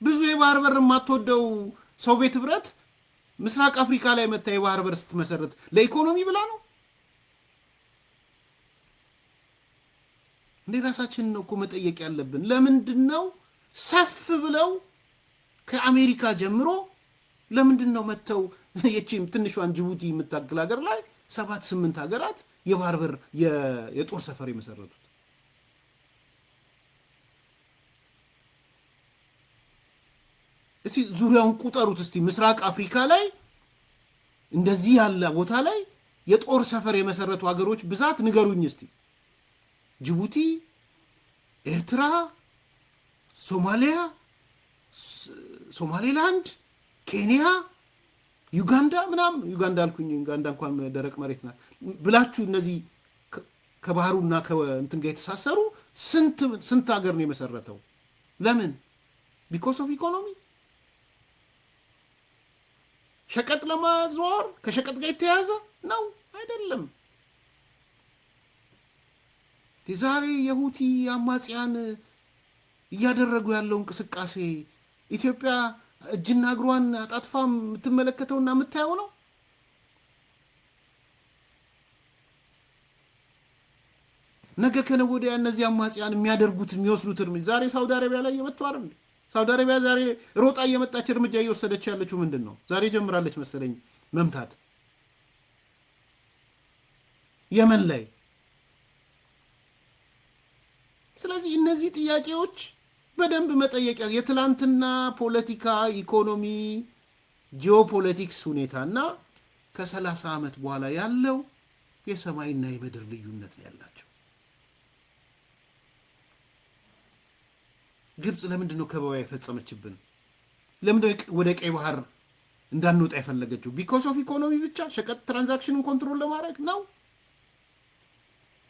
ብዙ የባህር በር የማትወደው ሶቪየት ህብረት ምስራቅ አፍሪካ ላይ መታ የባህር በር ስትመሰረት ለኢኮኖሚ ብላ ነው እንዴ? ራሳችንን ነው እኮ መጠየቅ ያለብን። ለምንድን ነው ሰፍ ብለው ከአሜሪካ ጀምሮ ለምንድን ነው መተው የቺም ትንሿን ጅቡቲ የምታክል ሀገር ላይ 7-8 ሀገራት የባህር በር የጦር ሰፈር የመሰረቱት? እስቲ ዙሪያውን ቁጠሩት። እስቲ ምስራቅ አፍሪካ ላይ እንደዚህ ያለ ቦታ ላይ የጦር ሰፈር የመሰረቱ ሀገሮች ብዛት ንገሩኝ እስቲ። ጅቡቲ፣ ኤርትራ፣ ሶማሊያ፣ ሶማሌላንድ፣ ኬንያ፣ ዩጋንዳ ምናምን ዩጋንዳ አልኩኝ። ዩጋንዳ እንኳን ደረቅ መሬት ናት ብላችሁ እነዚህ ከባህሩና ከእንትን ጋር የተሳሰሩ ስንት ሀገር ነው የመሰረተው? ለምን? ቢኮዝ ኦፍ ኢኮኖሚ። ሸቀጥ ለማዘዋወር ከሸቀጥ ጋር የተያዘ ነው አይደለም። ዛሬ የሁቲ አማጽያን እያደረጉ ያለው እንቅስቃሴ ኢትዮጵያ እጅና እግሯን አጣጥፋ የምትመለከተውና የምታየው ነው። ነገ ከነገ ወዲያ እነዚህ አማጽያን የሚያደርጉት የሚወስዱት እርምጃ ዛሬ ሳውዲ አረቢያ ላይ እየመጡ አይደል? ሳውዲ አረቢያ ዛሬ ሮጣ እየመጣች እርምጃ እየወሰደች ያለችው ምንድን ነው? ዛሬ ጀምራለች መሰለኝ መምታት የመን ላይ። ስለዚህ እነዚህ ጥያቄዎች በደንብ መጠየቂያ የትላንትና ፖለቲካ፣ ኢኮኖሚ፣ ጂኦፖለቲክስ ሁኔታና ከ30 ዓመት በኋላ ያለው የሰማይና የምድር ልዩነት ነው ያላቸው። ግብፅ ለምንድን ነው ከበባ የፈጸመችብን? ለምንድን ወደ ቀይ ባህር እንዳንወጣ የፈለገችው? ቢኮዝ ኦፍ ኢኮኖሚ ብቻ ሸቀጥ ትራንዛክሽንን ኮንትሮል ለማድረግ ነው?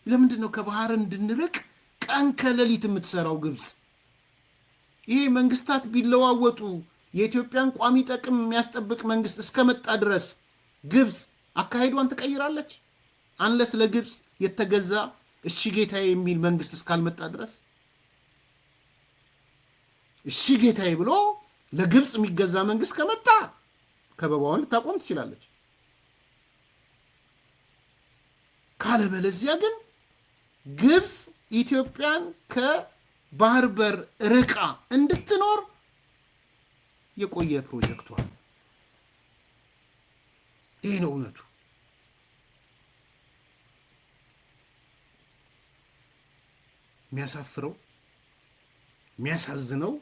ለምንድን ነው ከባህር እንድንርቅ ቀን ከሌሊት የምትሰራው ግብፅ? ይሄ መንግስታት ቢለዋወጡ የኢትዮጵያን ቋሚ ጥቅም የሚያስጠብቅ መንግስት እስከመጣ ድረስ ግብፅ አካሄዷን ትቀይራለች? አንለስ ለግብፅ የተገዛ እሺ ጌታዬ የሚል መንግስት እስካልመጣ ድረስ። እሺ ጌታዬ ብሎ ለግብፅ የሚገዛ መንግስት ከመጣ ከበባውን ልታቆም ትችላለች። ካለበለዚያ ግን ግብፅ ኢትዮጵያን ከባህር በር ርቃ እንድትኖር የቆየ ፕሮጀክቷ ነው። ይህ ነው እውነቱ። የሚያሳፍረው የሚያሳዝነው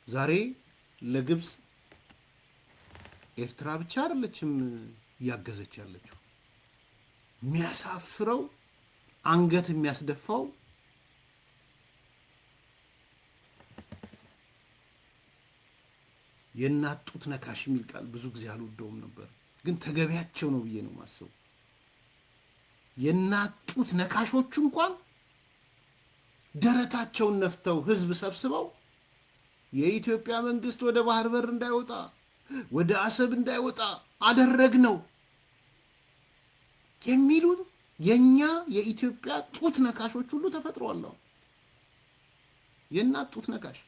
ዛሬ ለግብፅ ኤርትራ ብቻ አይደለችም እያገዘች ያለችው። የሚያሳፍረው አንገት የሚያስደፋው የእናት ጡት ነካሽ የሚል ቃል ብዙ ጊዜ አልወደውም ነበር፣ ግን ተገቢያቸው ነው ብዬ ነው ማስበው። የእናት ጡት ነካሾቹ እንኳን ደረታቸውን ነፍተው ህዝብ ሰብስበው የኢትዮጵያ መንግስት ወደ ባህር በር እንዳይወጣ ወደ አሰብ እንዳይወጣ አደረግነው የሚሉ የኛ የኢትዮጵያ ጡት ነካሾች ሁሉ ተፈጥረዋል። የእናት ጡት ነካሽ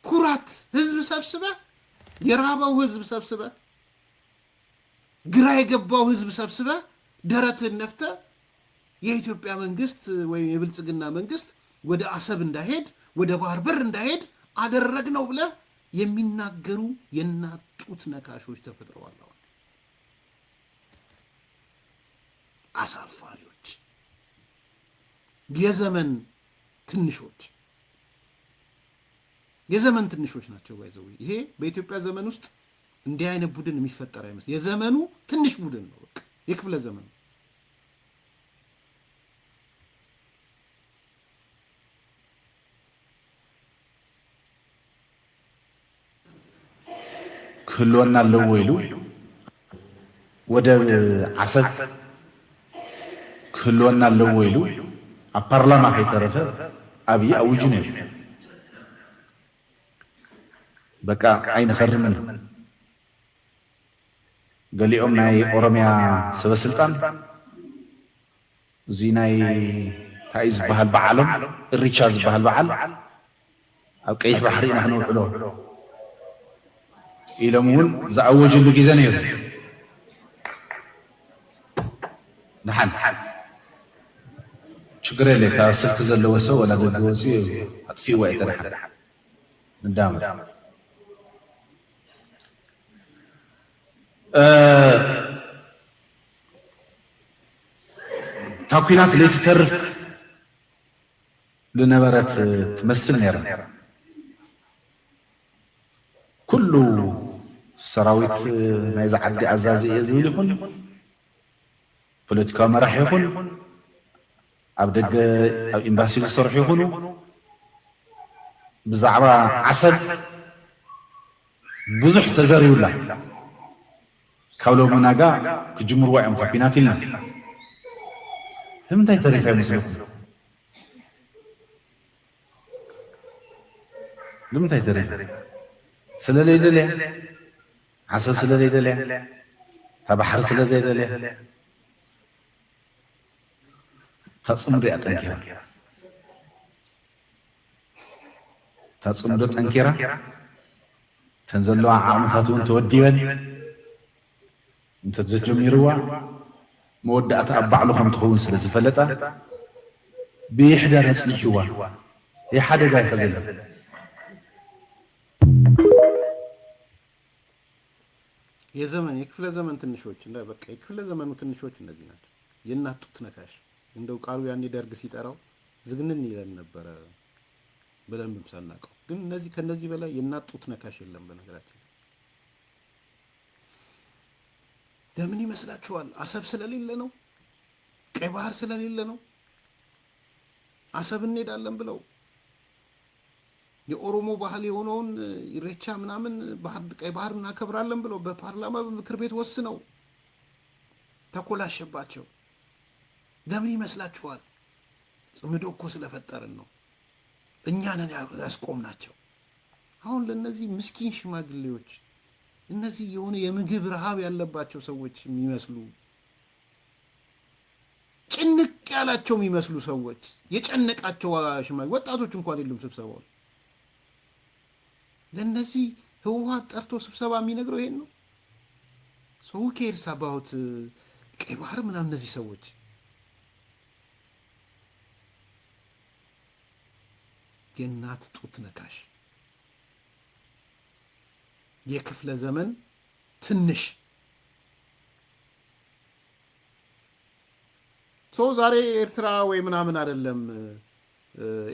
ኩራት ህዝብ ሰብስበ የራበው ህዝብ ሰብስበ ግራ የገባው ህዝብ ሰብስበ ደረትን ነፍተ የኢትዮጵያ መንግስት ወይም የብልጽግና መንግስት ወደ አሰብ እንዳይሄድ ወደ ባህር በር እንዳይሄድ አደረግነው ብለ የሚናገሩ የእናት ጡት ነካሾች ተፈጥረዋል። አሳፋሪዎች፣ የዘመን ትንሾች ናቸው። ባይዘው ይሄ በኢትዮጵያ ዘመን ውስጥ እንዲህ አይነት ቡድን የሚፈጠር አይመስል የዘመኑ ትንሽ ቡድን ነው። በቃ የክፍለ ዘመኑ ክህሎና አለው ወይሉ ወደ አሰብ ክህሎና አለው ወይሉ አፓርላማ ከይተረፈ አብይ አውጅ ነው بقى عين خرمن قال لي ناي أورميا سبا سلطان زي ناي تايز بهال بعالم الريتشاز بهال بعال أو كيح بحري نحن نقوله إلى مول زعوج اللي جزانير نحن شكرا لك سلك زلوسه ولا دغوسي اطفي وقت نحن ندام تاكينات ليس ترف لنبرت تمثل نيرا كل سراويت ما يزعد عزازي يزول يكون بوليتيكا مرح يكون أو دق أو إمباسي الصرح يكونوا بزعبة عسل بزح تزاري ولا كولو مناقا كجمهور واعي متعبينات لنا لمن تاي تاريخ يا مسلمين لمن تاي تاريخ سلالي دلي عسل سلالي دلي تبحر سلالي دلي تصمد أتنكرا تصمد أتنكرا تنزلوا عامتاتون توديون انت تزجميروا مودة أتأبع لهم تخون سلسة فلتا بيحدى رسل حوا هي حدا جاي خزل يا زمن يكفل زمن تنشوش لا بك يكفل زمن وتنشوش النزينات يناتو تنكاش እንደው ቃሉ ያኔ ደርግ ሲጠራው ዝግንን ይለን ነበር ብለን ብምሳናቀው ግን እነዚህ ከነዚህ በላይ የናጡት ነካሽ የለም በነገራችን ለምን ይመስላችኋል አሰብ ስለሌለ ነው ቀይ ባህር ስለሌለ ነው አሰብ እንሄዳለን ብለው የኦሮሞ ባህል የሆነውን ኢሬቻ ምናምን ባህር ቀይ ባህር እናከብራለን ብለው በፓርላማ በምክር ቤት ወስነው ተኮላሸባቸው ለምን ይመስላችኋል ጽምዶ እኮ ስለፈጠርን ነው እኛ ነን ያስቆምናቸው አሁን ለነዚህ ምስኪን ሽማግሌዎች እነዚህ የሆነ የምግብ ረሃብ ያለባቸው ሰዎች የሚመስሉ ጭንቅ ያላቸው የሚመስሉ ሰዎች የጨነቃቸው ሽማግሌ ወጣቶች እንኳን አይደሉም ስብሰባው ለነዚህ ህወሓት ጠርቶ ስብሰባ የሚነግረው ይሄን ነው ሰው cares about ቀይ ባህር ምናምን እነዚህ ሰዎች የናት ጡት ነካሽ የክፍለ ዘመን ትንሽ ሰው ዛሬ ኤርትራ ወይ ምናምን አይደለም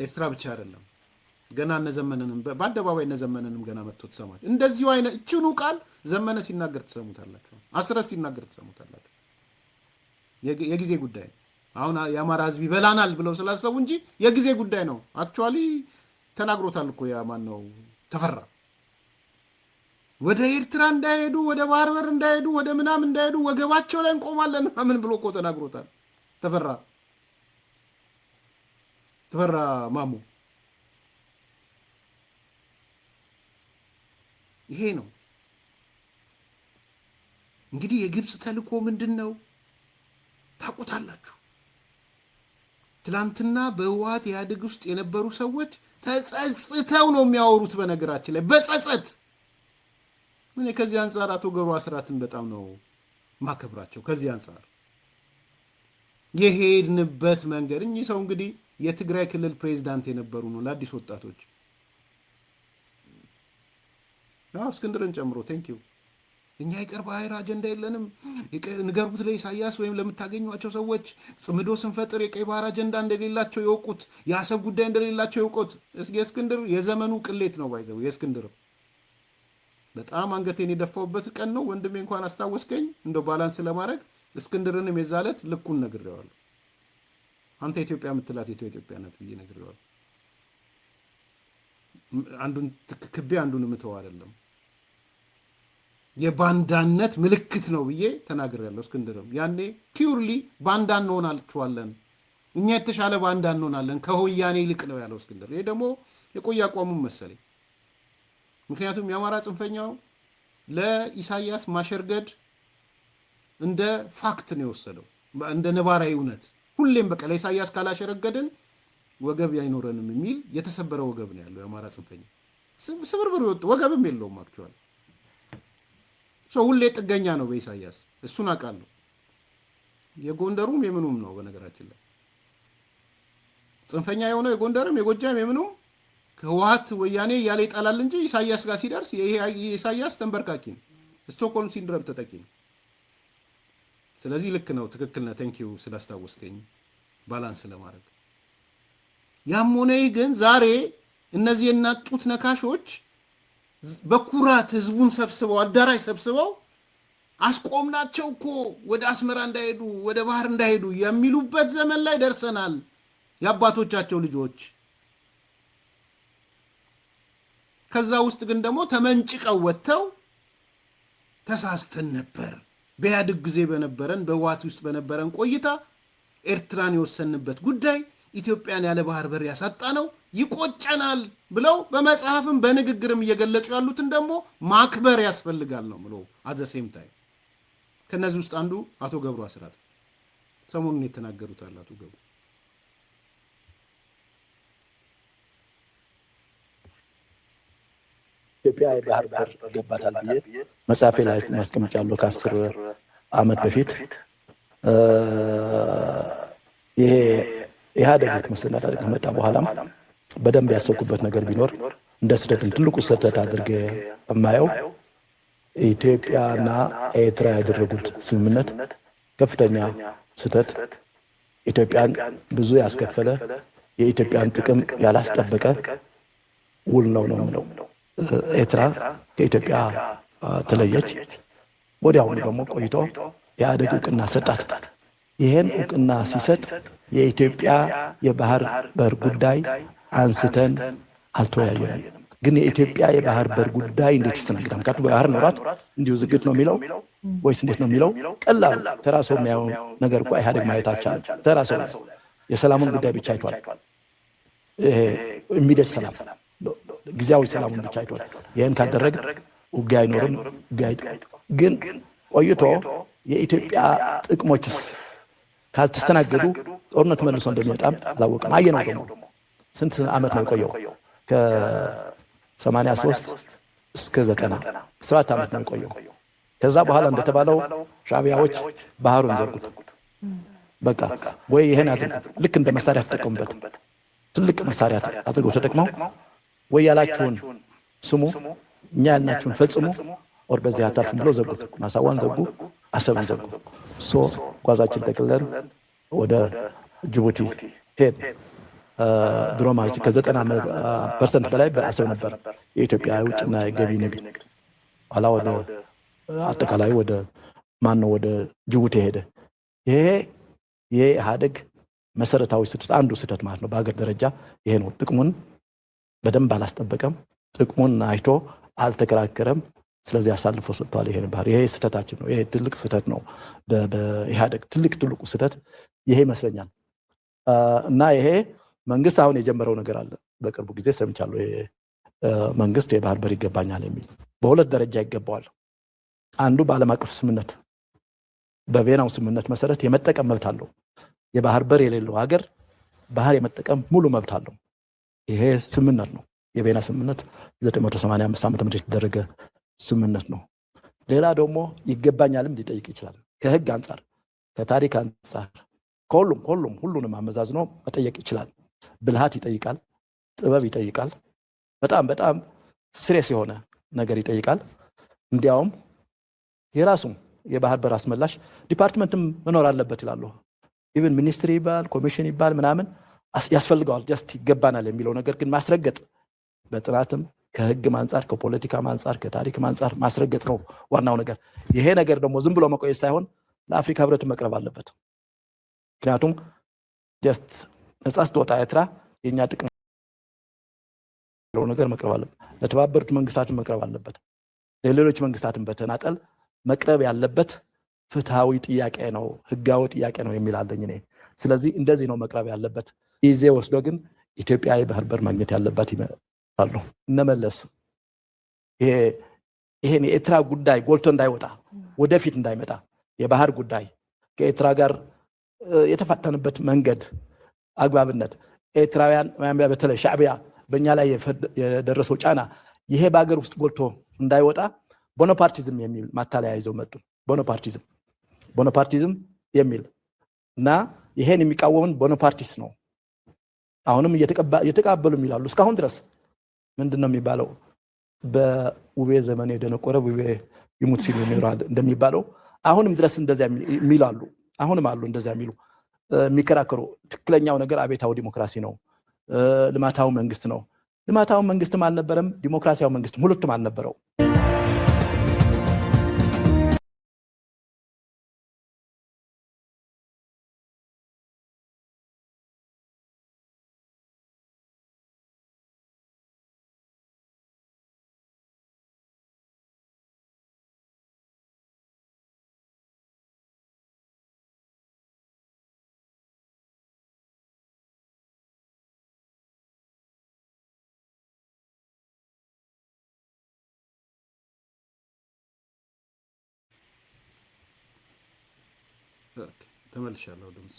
ኤርትራ ብቻ አይደለም ገና እነዘመነንም በአደባባይ እነዘመነንም ገና መጥቶ ተሰማች እንደዚሁ አይነት እቺኑ ቃል ዘመነ ሲናገር ተሰሙታላችሁ አስረስ ሲናገር ተሰሙታላችሁ የጊዜ ጉዳይ አሁን የአማራ ህዝብ ይበላናል ብለው ስላሰቡ እንጂ የጊዜ ጉዳይ ነው አክቹአሊ ተናግሮታል እኮ ያ ማን ነው ተፈራ ወደ ኤርትራ እንዳይሄዱ ወደ ባህር በር እንዳይሄዱ ወደ ምናምን እንዳይሄዱ ወገባቸው ላይ እንቆማለን ምን ብሎ እኮ ተናግሮታል ተፈራ ማሙ ይሄ ነው እንግዲህ የግብጽ ተልኮ ምንድነው ታውቁታላችሁ ትላንትና በህወሓት ኢህአዴግ ውስጥ የነበሩ ሰዎች ተጸጽተው ነው የሚያወሩት በነገራችን ላይ በጸጸት ምን ከዚህ አንፃር አቶ ገብሩ አስራትን በጣም ነው ማከብራቸው ከዚህ አንፃር የሄድንበት መንገድ እኚህ ሰው እንግዲህ የትግራይ ክልል ፕሬዝዳንት የነበሩ ነው ለአዲስ ወጣቶች እስክንድርን ጨምሮ ቴንኪው እኛ ይቀርባ አይራ አጀንዳ የለንም ንገሩት ለኢሳያስ ወይም ለምታገኙዋቸው ሰዎች ጽምዶ ስንፈጥር የቀይ ባህር አጀንዳ እንደሌላቸው ይወቁት ያሰብ ጉዳይ እንደሌላቸው ይወቁት እስክንድር የዘመኑ ቅሌት ነው ባይዘው የእስክንድር በጣም አንገቴን የደፋውበት ቀን ነው ወንድሜ እንኳን አስታወስከኝ እንደው ባላንስ ለማድረግ እስክንድርንም የዛለት ልኩን ነግሬዋለሁ አንተ ኢትዮጵያ የምትላት ኢትዮጵያነት ብዬ ነግሬዋለሁ አንዱን ትክክቤ አንዱን ምተው አይደለም የባንዳነት ምልክት ነው ብዬ ተናግሬያለሁ እስክንድርም ያኔ ፒውርሊ ባንዳ እንሆናለን እኛ የተሻለ ባንዳ እንሆናለን ከሆያኔ ይልቅ ነው ያለው እስክንድር ይሄ ደግሞ የቆየ አቋሙን መሰለኝ ምክንያቱም የአማራ ጽንፈኛው ለኢሳያስ ማሸርገድ እንደ ፋክት ነው የወሰደው፣ እንደ ነባራዊ እውነት። ሁሌም በቃ ለኢሳያስ ካላሸረገድን ወገብ አይኖረንም የሚል የተሰበረ ወገብ ነው ያለው የአማራ ጽንፈኛ። ስብርብር ይወጥ ወገብም የለውም። አክቹዋሊ ሰው ሁሌ ጥገኛ ነው በኢሳያስ። እሱን አውቃለሁ። የጎንደሩም የምኑም ነው በነገራችን ላይ ጽንፈኛ የሆነው የጎንደርም የጎጃም የምኑም ከህወሓት ወያኔ እያለ ይጣላል እንጂ ኢሳያስ ጋር ሲደርስ የኢሳያስ ተንበርካኪ ነው። ስቶክሆልም ሲንድረም ተጠቂ ነው። ስለዚህ ልክ ነው፣ ትክክል ነው። ቴንኪው ስላስታወስከኝ ባላንስ ለማድረግ። ያም ሆነ ግን ዛሬ እነዚህ የናጡት ነካሾች በኩራት ህዝቡን ሰብስበው አዳራሽ ሰብስበው አስቆምናቸው እኮ ወደ አስመራ እንዳይሄዱ ወደ ባህር እንዳይሄዱ የሚሉበት ዘመን ላይ ደርሰናል። የአባቶቻቸው ልጆች ከዛ ውስጥ ግን ደግሞ ተመንጭቀው ወጥተው ተሳስተን ነበር፣ በኢህአዴግ ጊዜ በነበረን በህወሓት ውስጥ በነበረን ቆይታ ኤርትራን የወሰንበት ጉዳይ ኢትዮጵያን ያለ ባህር በር ያሳጣ ነው፣ ይቆጨናል ብለው በመጽሐፍም በንግግርም እየገለጹ ያሉትን ደግሞ ማክበር ያስፈልጋል ነው ብሎ አዘሴም ታይም ከነዚህ ውስጥ አንዱ አቶ ገብሩ አስራት ሰሞኑን የተናገሩት አለ። አቶ ገብሩ ኢትዮጵያ የባህር በር ገባታል ብዬ መጽሐፌ ላይ ማስቀምጫለሁ ከ10 ዓመት በፊት። ይሄ ኢህአዴግ መሰናዳት ከመጣ በኋላም በደንብ ያሰብኩበት ነገር ቢኖር እንደ ስህተትም ትልቁ ስህተት አድርጌ የማየው ኢትዮጵያና ኤርትራ ያደረጉት ስምምነት ከፍተኛ ስህተት፣ ኢትዮጵያን ብዙ ያስከፈለ፣ የኢትዮጵያን ጥቅም ያላስጠበቀ ውል ነው የምለው። ኤርትራ ከኢትዮጵያ ተለየች። ወዲያውኑ ደግሞ ቆይቶ ኢህአዴግ እውቅና ሰጣት። ይህን እውቅና ሲሰጥ የኢትዮጵያ የባህር በር ጉዳይ አንስተን አልተወያየንም። ግን የኢትዮጵያ የባህር በር ጉዳይ እንዴት ይስተናግዳል? ምክንያቱም ባህር ኖሯት እንዲሁ ዝግት ነው የሚለው ወይስ እንዴት ነው የሚለው? ቀላል ተራሶ የሚያየው ነገር እኮ ኢህአዴግ ማየት አልቻለም። ተራሶ የሰላሙን ጉዳይ ብቻ አይቷል። ኢሚዲየት ሰላም፣ ጊዜያዊ ሰላሙን ብቻ አይቷል። ይህን ካደረግ ውጊያ አይኖርም። ግን ቆይቶ የኢትዮጵያ ጥቅሞችስ ካልተስተናገዱ ጦርነት መልሶ እንደሚመጣም አላወቅም። አየነው። ደግሞ ስንት ዓመት ነው የቆየው? ከ83 እስከ 97 ዓመት ነው የቆየው። ከዛ በኋላ እንደተባለው ሻዕቢያዎች ባህሩን ዘጉት። በቃ ወይ ይሄን ልክ እንደ መሳሪያ ተጠቀሙበት። ትልቅ መሳሪያ አድርገው ተጠቅመው ወይ ያላችሁን ስሙ፣ እኛ ያልናችሁን ፈጽሙ፣ ኦር በዚህ አታልፉም ብሎ ዘጉት። ማሳዋን ዘጉ፣ አሰብን ዘጉ። ጓዛችን ጠቅለን ወደ ጅቡቲ ሄድ። ድሮ ማለት ከ90% በላይ በአሰብ ነበር የኢትዮጵያ የውጭና የገቢ ንግድ። ኋላ ወደ አጠቃላይ ወደ ወደ ጅቡቲ ሄደ። ይሄ የኢህአዴግ መሰረታዊ ስህተት፣ አንዱ ስህተት ማለት ነው በሀገር ደረጃ ይሄ ነው። ጥቅሙን በደንብ አላስጠበቀም። ጥቅሙን አይቶ አልተከራከረም። ስለዚህ አሳልፎ ሰጥቷል። ይሄን ባህር ይሄ ስህተታችን ነው። ይሄ ትልቅ ስህተት ነው በኢህአዴግ ትልቁ ስህተት ይሄ ይመስለኛል። እና ይሄ መንግስት አሁን የጀመረው ነገር አለ። በቅርቡ ጊዜ ሰምቻለሁ። ይሄ መንግስት የባህር በር ይገባኛል የሚል በሁለት ደረጃ ይገባዋል። አንዱ በዓለም አቀፍ ስምምነት በቬናው ስምምነት መሰረት የመጠቀም መብት አለው። የባህር በር የሌለው ሀገር ባህር የመጠቀም ሙሉ መብት አለው። ይሄ ስምምነት ነው። የቬና ስምምነት 985 ዓመተ ምህረት የተደረገ ስምምነት ነው። ሌላ ደግሞ ይገባኛልም ሊጠይቅ ይችላል። ከህግ አንጻር፣ ከታሪክ አንጻር፣ ሁሉንም አመዛዝኖ መጠየቅ ይችላል። ብልሃት ይጠይቃል፣ ጥበብ ይጠይቃል። በጣም ስሬስ የሆነ ነገር ይጠይቃል። እንዲያውም የራሱም የባህር በር አስመላሽ ዲፓርትመንትም መኖር አለበት ይላሉ። ኢቭን ሚኒስትሪ ይባል ኮሚሽን ይባል ምናምን ያስፈልገዋል። ጀስት ይገባናል የሚለው ነገር ግን ማስረገጥ በጥናትም ከህግም አንጻር ከፖለቲካም አንጻር ከታሪክም አንጻር ማስረገጥ ነው ዋናው ነገር። ይሄ ነገር ደግሞ ዝም ብሎ መቆየት ሳይሆን ለአፍሪካ ህብረት መቅረብ አለበት። ምክንያቱም ጀስት ነጻ ስትወጣ ኤርትራ የኛ ጥቅም ነገር መቅረብ አለበት። ለተባበሩት መንግስታትን መቅረብ አለበት። ለሌሎች መንግስታትን በተናጠል መቅረብ ያለበት ፍትሃዊ ጥያቄ ነው፣ ህጋዊ ጥያቄ ነው የሚል አለኝ እኔ። ስለዚህ እንደዚህ ነው መቅረብ ያለበት። ጊዜ ወስዶ ግን ኢትዮጵያ የባህር በር ማግኘት ያለባት ይመጣሉ። እነመለስ ይሄን የኤርትራ ጉዳይ ጎልቶ እንዳይወጣ ወደፊት እንዳይመጣ የባህር ጉዳይ ከኤርትራ ጋር የተፈተነበት መንገድ አግባብነት ኤርትራውያን በተለይ ሻዕቢያ በእኛ ላይ የደረሰው ጫና ይሄ በአገር ውስጥ ጎልቶ እንዳይወጣ ቦናፓርቲዝም የሚል ማታለያ ይዘው መጡ። ቦናፓርቲዝም የሚል እና ይሄን የሚቃወምን ቦናፓርቲስ ነው። አሁንም እየተቀበሉ ይላሉ። እስካሁን ድረስ ምንድነው የሚባለው? በውቤ ዘመን የደነቆረ ውቤ ይሙት ሲሉ እንደሚባለው አሁንም ድረስ እንደዚያ የሚላሉ አሁንም አሉ እንደዚያ የሚሉ የሚከራከሩ። ትክክለኛው ነገር አቤታዊ ዲሞክራሲ ነው፣ ልማታዊ መንግስት ነው። ልማታዊ መንግስትም አልነበረም፣ ዲሞክራሲያዊ መንግስትም ሁለቱም አልነበረው። ተመልሻለሁ። ድምጽ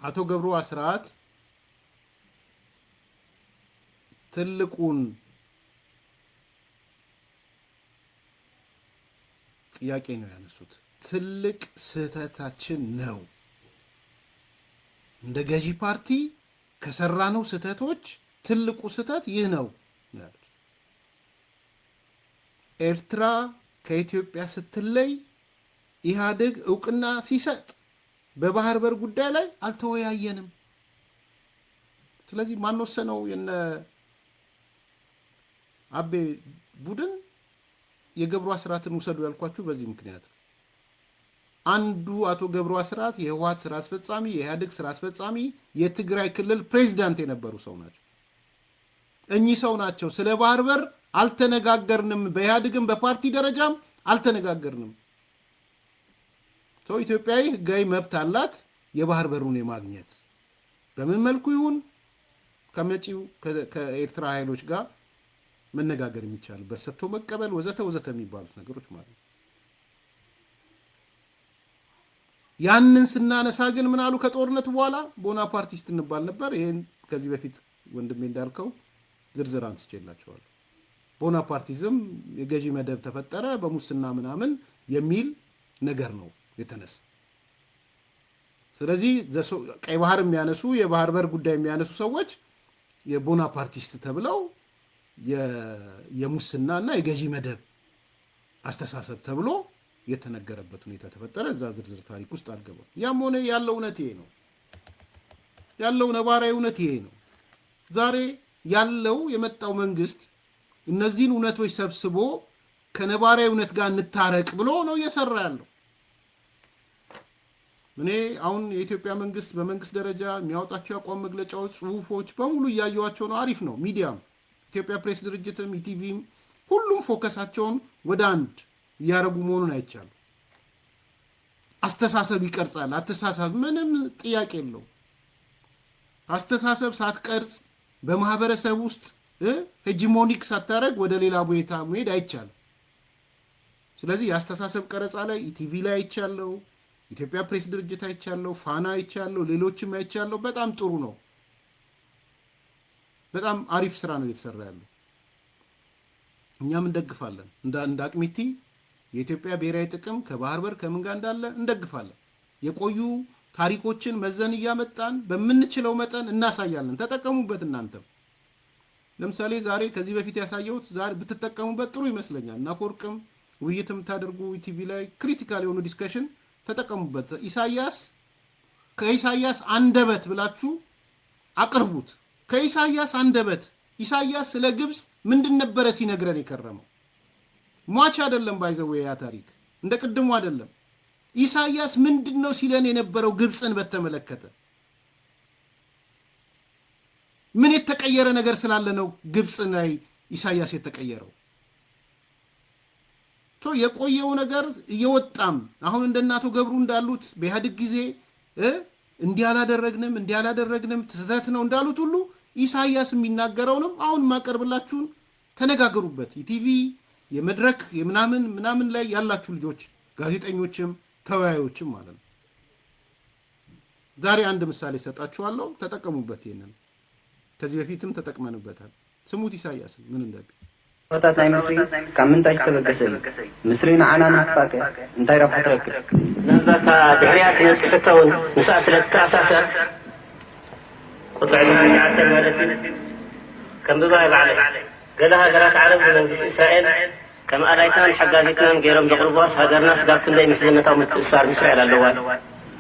አቶ ገብሩ አስራት ትልቁን ጥያቄ ነው ያነሱት። ትልቅ ስህተታችን ነው እንደ ገዢ ፓርቲ ከሰራነው ስህተቶች ትልቁ ስህተት ይህ ነው። ኤርትራ ከኢትዮጵያ ስትለይ ኢህአዴግ እውቅና ሲሰጥ በባህር በር ጉዳይ ላይ አልተወያየንም። ስለዚህ ማን ወሰነው? የነ አቤ ቡድን የገብሩ አስራትን ውሰዱ ያልኳችሁ በዚህ ምክንያት ነው። አንዱ አቶ ገብሩ አስራት የህወሓት ስራ አስፈጻሚ፣ የኢህአዴግ ስራ አስፈጻሚ፣ የትግራይ ክልል ፕሬዝዳንት የነበሩ ሰው ናቸው። እኚህ ሰው ናቸው ስለ ባህር በር አልተነጋገርንም፣ በኢህአዴግም በፓርቲ ደረጃም አልተነጋገርንም። ኢትዮጵያዊ ህጋዊ መብት አላት የባህር በሩን የማግኘት በምን መልኩ ይሁን ከመጪው ከኤርትራ ኃይሎች ጋር መነጋገር የሚቻልበት ሰጥቶ መቀበል ወዘተ ወዘተ የሚባሉት ነገሮች ማለት ነው። ያንን ስናነሳ ግን ምን አሉ? ከጦርነት በኋላ ቦናፓርቲስት እንባል ነበር። ይሄን ከዚህ በፊት ወንድሜ እንዳልከው ዝርዝር አንስቼላቸዋለሁ። ቦናፓርቲዝም የገዢ መደብ ተፈጠረ በሙስና ምናምን የሚል ነገር ነው የተነሳ። ስለዚህ ቀይ ባህር የሚያነሱ የባህር በር ጉዳይ የሚያነሱ ሰዎች የቦናፓርቲስት ተብለው የሙስናና የገዢ መደብ አስተሳሰብ ተብሎ የተነገረበት ሁኔታ ተፈጠረ። እዛ ዝርዝር ታሪክ ውስጥ አልገባም። ያም ሆነ ያለው እውነት ይሄ ነው። ያለው ነባራዊ እውነት ይሄ ነው። ዛሬ ያለው የመጣው መንግስት እነዚህን እውነቶች ሰብስቦ ከነባራዊ እውነት ጋር እንታረቅ ብሎ ነው እየሰራ ያለው። እኔ አሁን የኢትዮጵያ መንግስት በመንግስት ደረጃ የሚያወጣቸው የአቋም መግለጫዎች፣ ጽሁፎች በሙሉ እያየዋቸው ነው። አሪፍ ነው። ሚዲያም ኢትዮጵያ ፕሬስ ድርጅትም ኢቲቪም ሁሉም ፎከሳቸውን ወደ አንድ እያደረጉ መሆኑን አይቻልም። አስተሳሰብ ይቀርጻል። አስተሳሰብ ምንም ጥያቄ የለው። አስተሳሰብ ሳትቀርጽ በማህበረሰብ ውስጥ ሄጂሞኒክ ሳታረግ ወደ ሌላ ቦታ መሄድ አይቻልም። ስለዚህ የአስተሳሰብ ቀረጻ ላይ ኢቲቪ ላይ አይቻለው፣ ኢትዮጵያ ፕሬስ ድርጅት አይቻለው፣ ፋና አይቻለው፣ ሌሎችም አይቻለው። በጣም ጥሩ ነው። በጣም አሪፍ ስራ ነው እየተሰራ ያለው። እኛም እንደግፋለን። እንደ አቅሚቲ የኢትዮጵያ ብሔራዊ ጥቅም ከባህር በር ከምን ጋር እንዳለ እንደግፋለን። የቆዩ ታሪኮችን መዘን እያመጣን በምንችለው መጠን እናሳያለን። ተጠቀሙበት። እናንተም ለምሳሌ ዛሬ ከዚህ በፊት ያሳየሁት ዛሬ ብትጠቀሙበት ጥሩ ይመስለኛል። እና ፎርቅም ውይይት የምታደርጉ ቲቪ ላይ ክሪቲካል የሆኑ ዲስከሽን ተጠቀሙበት። ከኢሳያስ አንደበት ብላችሁ አቅርቡት። ከኢሳያስ አንደበት ኢሳያስ ስለ ግብፅ ምንድን ነበረ ሲነግረን የከረመው? ሟች አይደለም። ባይዘው ያ ታሪክ እንደ ቅድሙ አይደለም። ኢሳያስ ምንድነው ሲለን የነበረው ግብፅን በተመለከተ? ምን የተቀየረ ነገር ስላለ ነው ግብፅ ላይ ኢሳያስ የተቀየረው? የቆየው ነገር እየወጣም አሁን እንደናቶ ገብሩ እንዳሉት በኢህአዴግ ጊዜ እንዲያላደረግንም ስህተት ነው እንዳሉት ሁሉ ኢሳያስ የሚናገረውንም አሁን ማቀርብላችሁን ተነጋገሩበት። ኢቲቪ የመድረክ የምናምን ላይ ያላችሁ ልጆች ጋዜጠኞችም ተወያዮችም ማለት ነው። ዛሬ አንድ ምሳሌ ሰጣችኋለሁ፣ ተጠቀሙበት። ይሄንን ከዚህ በፊትም ተጠቅመንበታል። ስሙት ኢሳያስን ምን እንደብ ወጣት ናይ ምስሪ ካብ ምንታይ ዝተበገሰ ምስሪ ንዓና ናፋቀ እንታይ ረብሓ ትረክብ ነዛታ ድሕርያት ነፅሕተውን ንሳዕ ስለተተኣሳሰር ቁጥሪ 29 ማለት ከም ብባይ ባዕለይ ገለ ሃገራት ዓረብ ብመንግስቲ እስራኤል ከም ኣላይታን ሓጋዚትናን ገይሮም ዘቕርቧስ ሃገርና ስጋብ ክንደይ ምሕዝነታዊ ምትእስሳር ምስራኤል ኣለዋ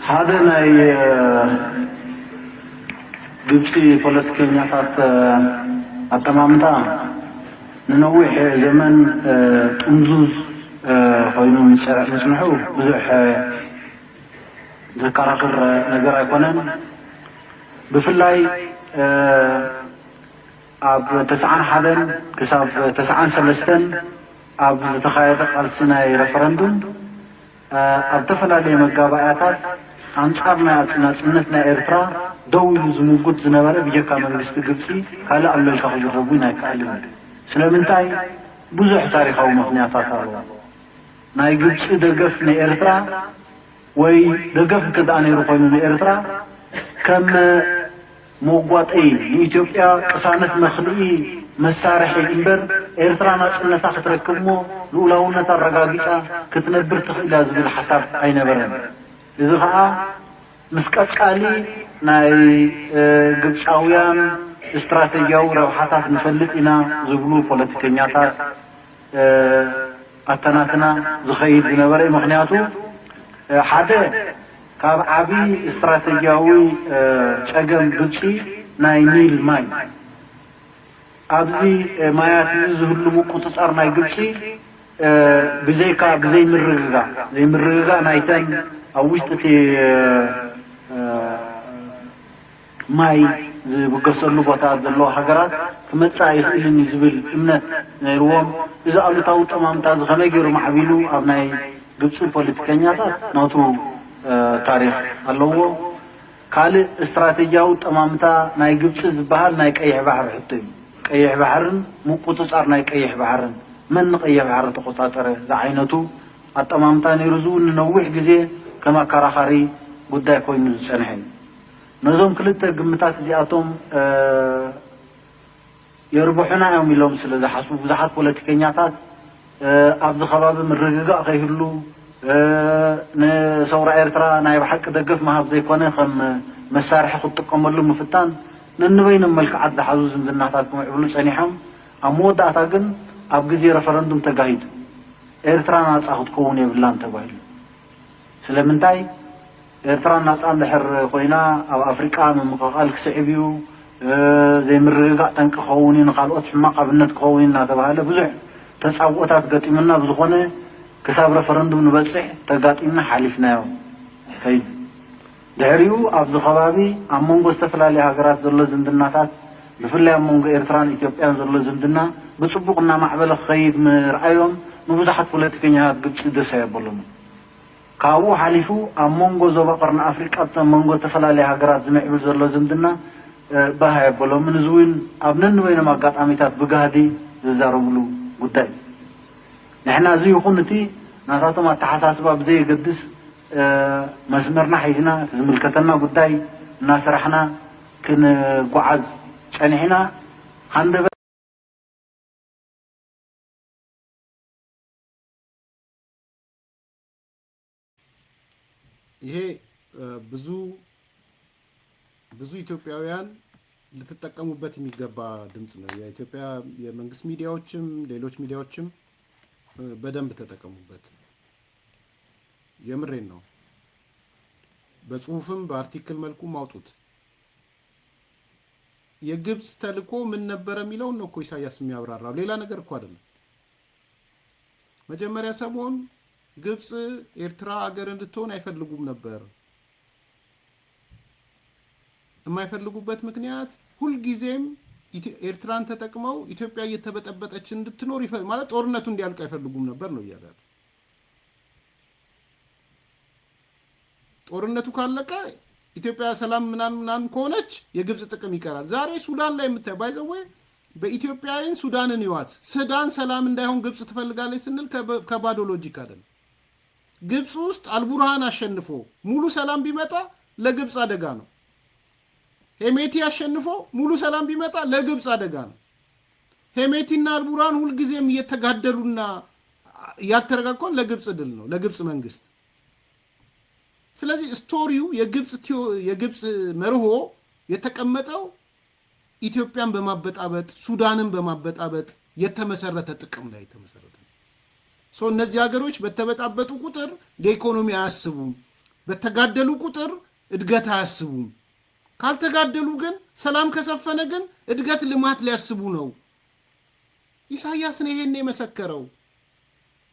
ሓደ ናይ ግብፂ ፖለቲከኛታት ኣጠማምታ ንነዊሕ ዘመን ጥምዙዝ ኮይኑ ምፅንሑ ብዙሕ ዘከራክር ነገር ኣይኮነን ብፍላይ ኣብ 91 ክሳብ 93 ኣብ ዝተኻየደ ቃልሲ ናይ ረፈረንዱም ኣብ ተፈላለየ መጋባእያታት ኣንጻር ናይ ናጽነት ናይ ኤርትራ ደው ኢሉ ዝምጉት ዝነበረ ብጀካ መንግስቲ ግብፂ ካልእ ኣሎ ኢልካ ክዝረቡ ኣይከኣልን ስለምንታይ ብዙሕ ታሪኻዊ ምክንያታት ኣለዎ ናይ ግብፂ ደገፍ ንኤርትራ ወይ ደገፍ እንተደኣ ነይሩ ኮይኑ ንኤርትራ ከም መጓጠይ ንኢትዮጵያ ቅሳነት መኽልኢ መሳርሒ እምበር ኤርትራ ናጽነታ ክትረክብ ሞ ልኡላውነታ ኣረጋጊፃ ክትነብር ትኽእላ ዝብል ሓሳብ ኣይነበረን እዚ ከዓ ምስ ቀጻሊ ናይ ግብፃውያን استراتيجيو روحاتات نفلت إنا زبلو بوليتيكينياتات أتناتنا زخيد زنبري مغنياتو حدا كاب عبي استراتيجيوي شاقم بلشي ناي نيل ماي أبزي مايات زهلو مقوتصار ناي بلشي بزيكا بزي مرغغا زي مرغغا نايتان أوشتتي ماي بقصلو بطاعت ذلو حقرات كمتسا يخيلني زبل امنت نيروهم إذا قالوا تاوت أمام تاز خميجيرو محبيلو أبناي قبسو بوليتيكينياتات نوتو تاريخ اللوو كالي استراتيجيو أمام تا ناي قبسو زبهال ناي كأيح بحر حطيم كأيح بحرن مو قطصار ناي كأيح بحرن من كأيح بحر تقطاتر زعينتو أمام تا نيرزو ننوح جزي كما كراخاري قداي كوي نزسانحين نظام كلتا قمتات زياتهم يربحنا يوم يلوم سلا حسب بزحات بوليتيكينياتات أبز خباب من رجاء غيرلو نصورة إيرترا نايب حق دقف ما هذا يكون خم مسارح خط قمرلو مفتان ننوين الملك عد حزوز من الناتاتكم يقولون سنيحهم أمود أعتقد أبجزي رفرندم تجاهد إيرترا ناس أخذ كوني بلان تبايل سلامنتاي إيرترا ناس عند حر خوينا أو أفريقيا من مقاقل كسعبيو زي مرقع تنك خووني نقالوات حماق بنت خووني ناتبهاله بزح تسعوتات قاتمنا بزخونه كساب رفرندم نبصح تقاتمنا حالفنا يوم كيد دحريو أبز خبابي أمونغو استفلالي هاقرات زلو زندناتات بفلي أمونغو إيرتران إثيوبيان زلو زندنا بصبقنا معبل خيد مرعيهم مبزحات بوليتيكينيات قبس دسا يبولون كاو حليفو أمونغو زوبقرنا أفريقيا أمونغو تفلالي هاقرات زمعبل زلو زندنا بها يبولون من زوين أبنن وين ما قات عميتات بقادي زارملو قداي نحنا زي خونتي ناساتو ما تحساسبا بزي قدس مسمرنا حيزنا زملكتنا قداي ناس رحنا كن قعز شانحنا خندب ይሄ ብዙ ኢትዮጵያውያን ልትጠቀሙበት የሚገባ ድምጽ ነው። የኢትዮጵያ የመንግስት ሚዲያዎችም ሌሎች ሚዲያዎችም በደንብ ተጠቀሙበት። የምሬን ነው። በጽሁፍም በአርቲክል መልኩ ማውጡት። የግብጽ ተልኮ ምን ነበር የሚለው ነው እኮ ኢሳያስ የሚያብራራው፣ ሌላ ነገር እኮ አይደለም። መጀመሪያ ሰሞን ግብጽ ኤርትራ ሀገር እንድትሆን አይፈልጉም ነበር። የማይፈልጉበት ምክንያት ሁልጊዜም ኤርትራን ተጠቅመው ኢትዮጵያ እየተበጠበጠች እንድትኖር ማለት ጦርነቱ እንዲያልቅ አይፈልጉም ነበር ነው እያለ። ጦርነቱ ካለቀ ኢትዮጵያ ሰላም ምናምን ከሆነች የግብጽ ጥቅም ይቀራል። ዛሬ ሱዳን ላይ የምታይ ባይዘው በኢትዮጵያውያን ሱዳንን ይዋት ሱዳን ሰላም እንዳይሆን ግብጽ ትፈልጋለች ስንል ከባዶ ሎጂክ አይደለም። ግብጽ ውስጥ አልቡርሃን አሸንፎ ሙሉ ሰላም ቢመጣ ለግብጽ አደጋ ነው። ሄሜቲ አሸንፎ ሙሉ ሰላም ቢመጣ ለግብጽ አደጋ ነው። ሄሜቲና አልቡርሃን ሁልጊዜም እየተጋደሉና ያልተረጋጋውን ለግብጽ ድል ነው፣ ለግብጽ መንግስት። ስለዚህ ስቶሪው የግብጽ መርሆ የተቀመጠው ኢትዮጵያን በማበጣበጥ ሱዳንን በማበጣበጥ የተመሰረተ ጥቅም ላይ የተመሰረተ ነው። እነዚህ ሀገሮች በተበጣበጡ ቁጥር ለኢኮኖሚ አያስቡም፣ በተጋደሉ ቁጥር እድገት አያስቡም። ካልተጋደሉ ግን ሰላም ከሰፈነ ግን እድገት ልማት ሊያስቡ ነው። ኢሳያስ ነው ይሄን የመሰከረው።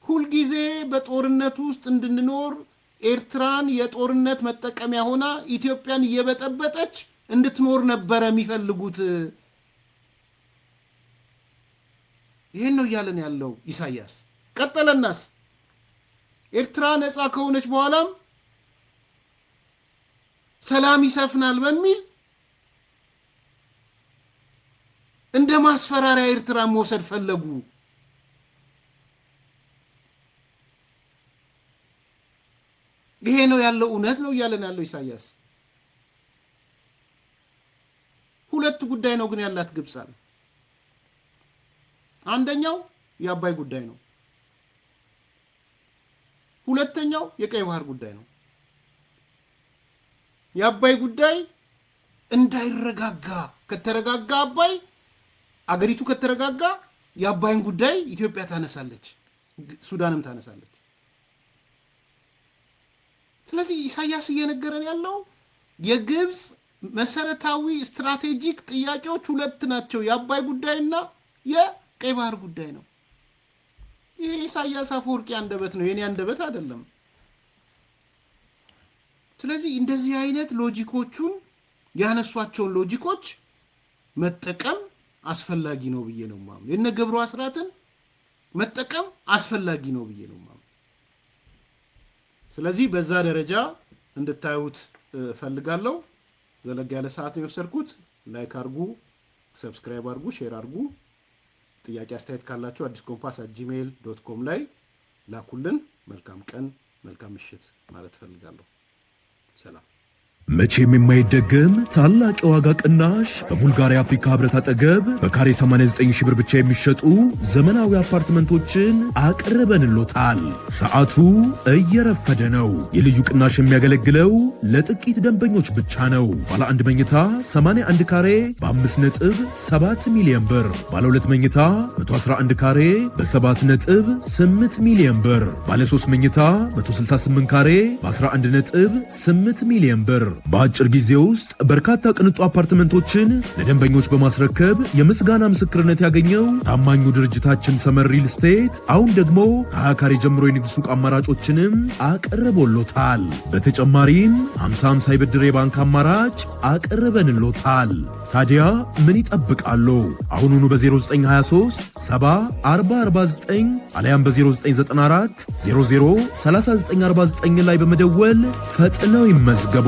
ሁልጊዜ በጦርነት ውስጥ እንድንኖር ኤርትራን የጦርነት መጠቀሚያ ሆና ኢትዮጵያን እየበጠበጠች እንድትኖር ነበረ የሚፈልጉት። ይሄን ነው እያለን ያለው ኢሳያስ። ቀጠለናስ ኤርትራ ነፃ ከሆነች በኋላም ሰላም ይሰፍናል በሚል እንደ ማስፈራሪያ ኤርትራን መውሰድ ፈለጉ። ይሄ ነው ያለው እውነት ነው እያለን ያለው ኢሳያስ። ሁለት ጉዳይ ነው ግን ያላት ግብጽ አለ። አንደኛው የአባይ ጉዳይ ነው። ሁለተኛው የቀይ ባህር ጉዳይ ነው። የአባይ ጉዳይ እንዳይረጋጋ ከተረጋጋ አባይ አገሪቱ ከተረጋጋ የአባይን ጉዳይ ኢትዮጵያ ታነሳለች፣ ሱዳንም ታነሳለች። ስለዚህ ኢሳያስ እየነገረን ያለው የግብጽ መሰረታዊ ስትራቴጂክ ጥያቄዎች ሁለት ናቸው፣ የአባይ ጉዳይና የቀይ ባህር ጉዳይ ነው። ይሄ ኢሳያስ አፈወርቂ አንደበት ነው፣ የኔ አንደበት አይደለም። ስለዚህ እንደዚህ አይነት ሎጂኮቹን ያነሷቸውን ሎጂኮች መጠቀም አስፈላጊ ነው ብዬ ነው ማምነው። የነ ገብሩ አስራትን መጠቀም አስፈላጊ ነው ብዬ ነው ማምነው። ስለዚህ በዛ ደረጃ እንድታዩት ፈልጋለሁ። ዘለግ ያለ ሰዓት ነው የወሰድኩት። ላይክ አድርጉ፣ ሰብስክራይብ አድርጉ፣ ሼር አድርጉ። ጥያቄ አስተያየት ካላችሁ addiscompass@gmail.com ላይ ላኩልን። መልካም ቀን፣ መልካም ምሽት ማለት ፈልጋለሁ። ሰላም። መቼም የማይደገም ታላቅ የዋጋ ቅናሽ በቡልጋሪያ አፍሪካ ህብረት አጠገብ በካሬ 89 ሺህ ብር ብቻ የሚሸጡ ዘመናዊ አፓርትመንቶችን አቅርበንሎታል። ሰዓቱ እየረፈደ ነው። የልዩ ቅናሽ የሚያገለግለው ለጥቂት ደንበኞች ብቻ ነው። ባለ 1 መኝታ 81 ካሬ በ5.7 ሚሊዮን ብር፣ ባለ 2 መኝታ 111 ካሬ በ7.8 ሚሊዮን ብር፣ ባለ 3 መኝታ 168 ካሬ በ11.8 ሚሊዮን ብር። በአጭር ጊዜ ውስጥ በርካታ ቅንጡ አፓርትመንቶችን ለደንበኞች በማስረከብ የምስጋና ምስክርነት ያገኘው ታማኙ ድርጅታችን ሰመር ሪል ስቴት አሁን ደግሞ ከ20 ካሬ ጀምሮ የንግድ ሱቅ አማራጮችንም አቅርቦሎታል። በተጨማሪም 50/50 የብድር የባንክ አማራጭ አቅርበንሎታል። ታዲያ ምን ይጠብቃሉ? አሁኑኑ በ0923 704049 አሊያም በ0994 003949 ላይ በመደወል ፈጥነው ይመዝገቡ።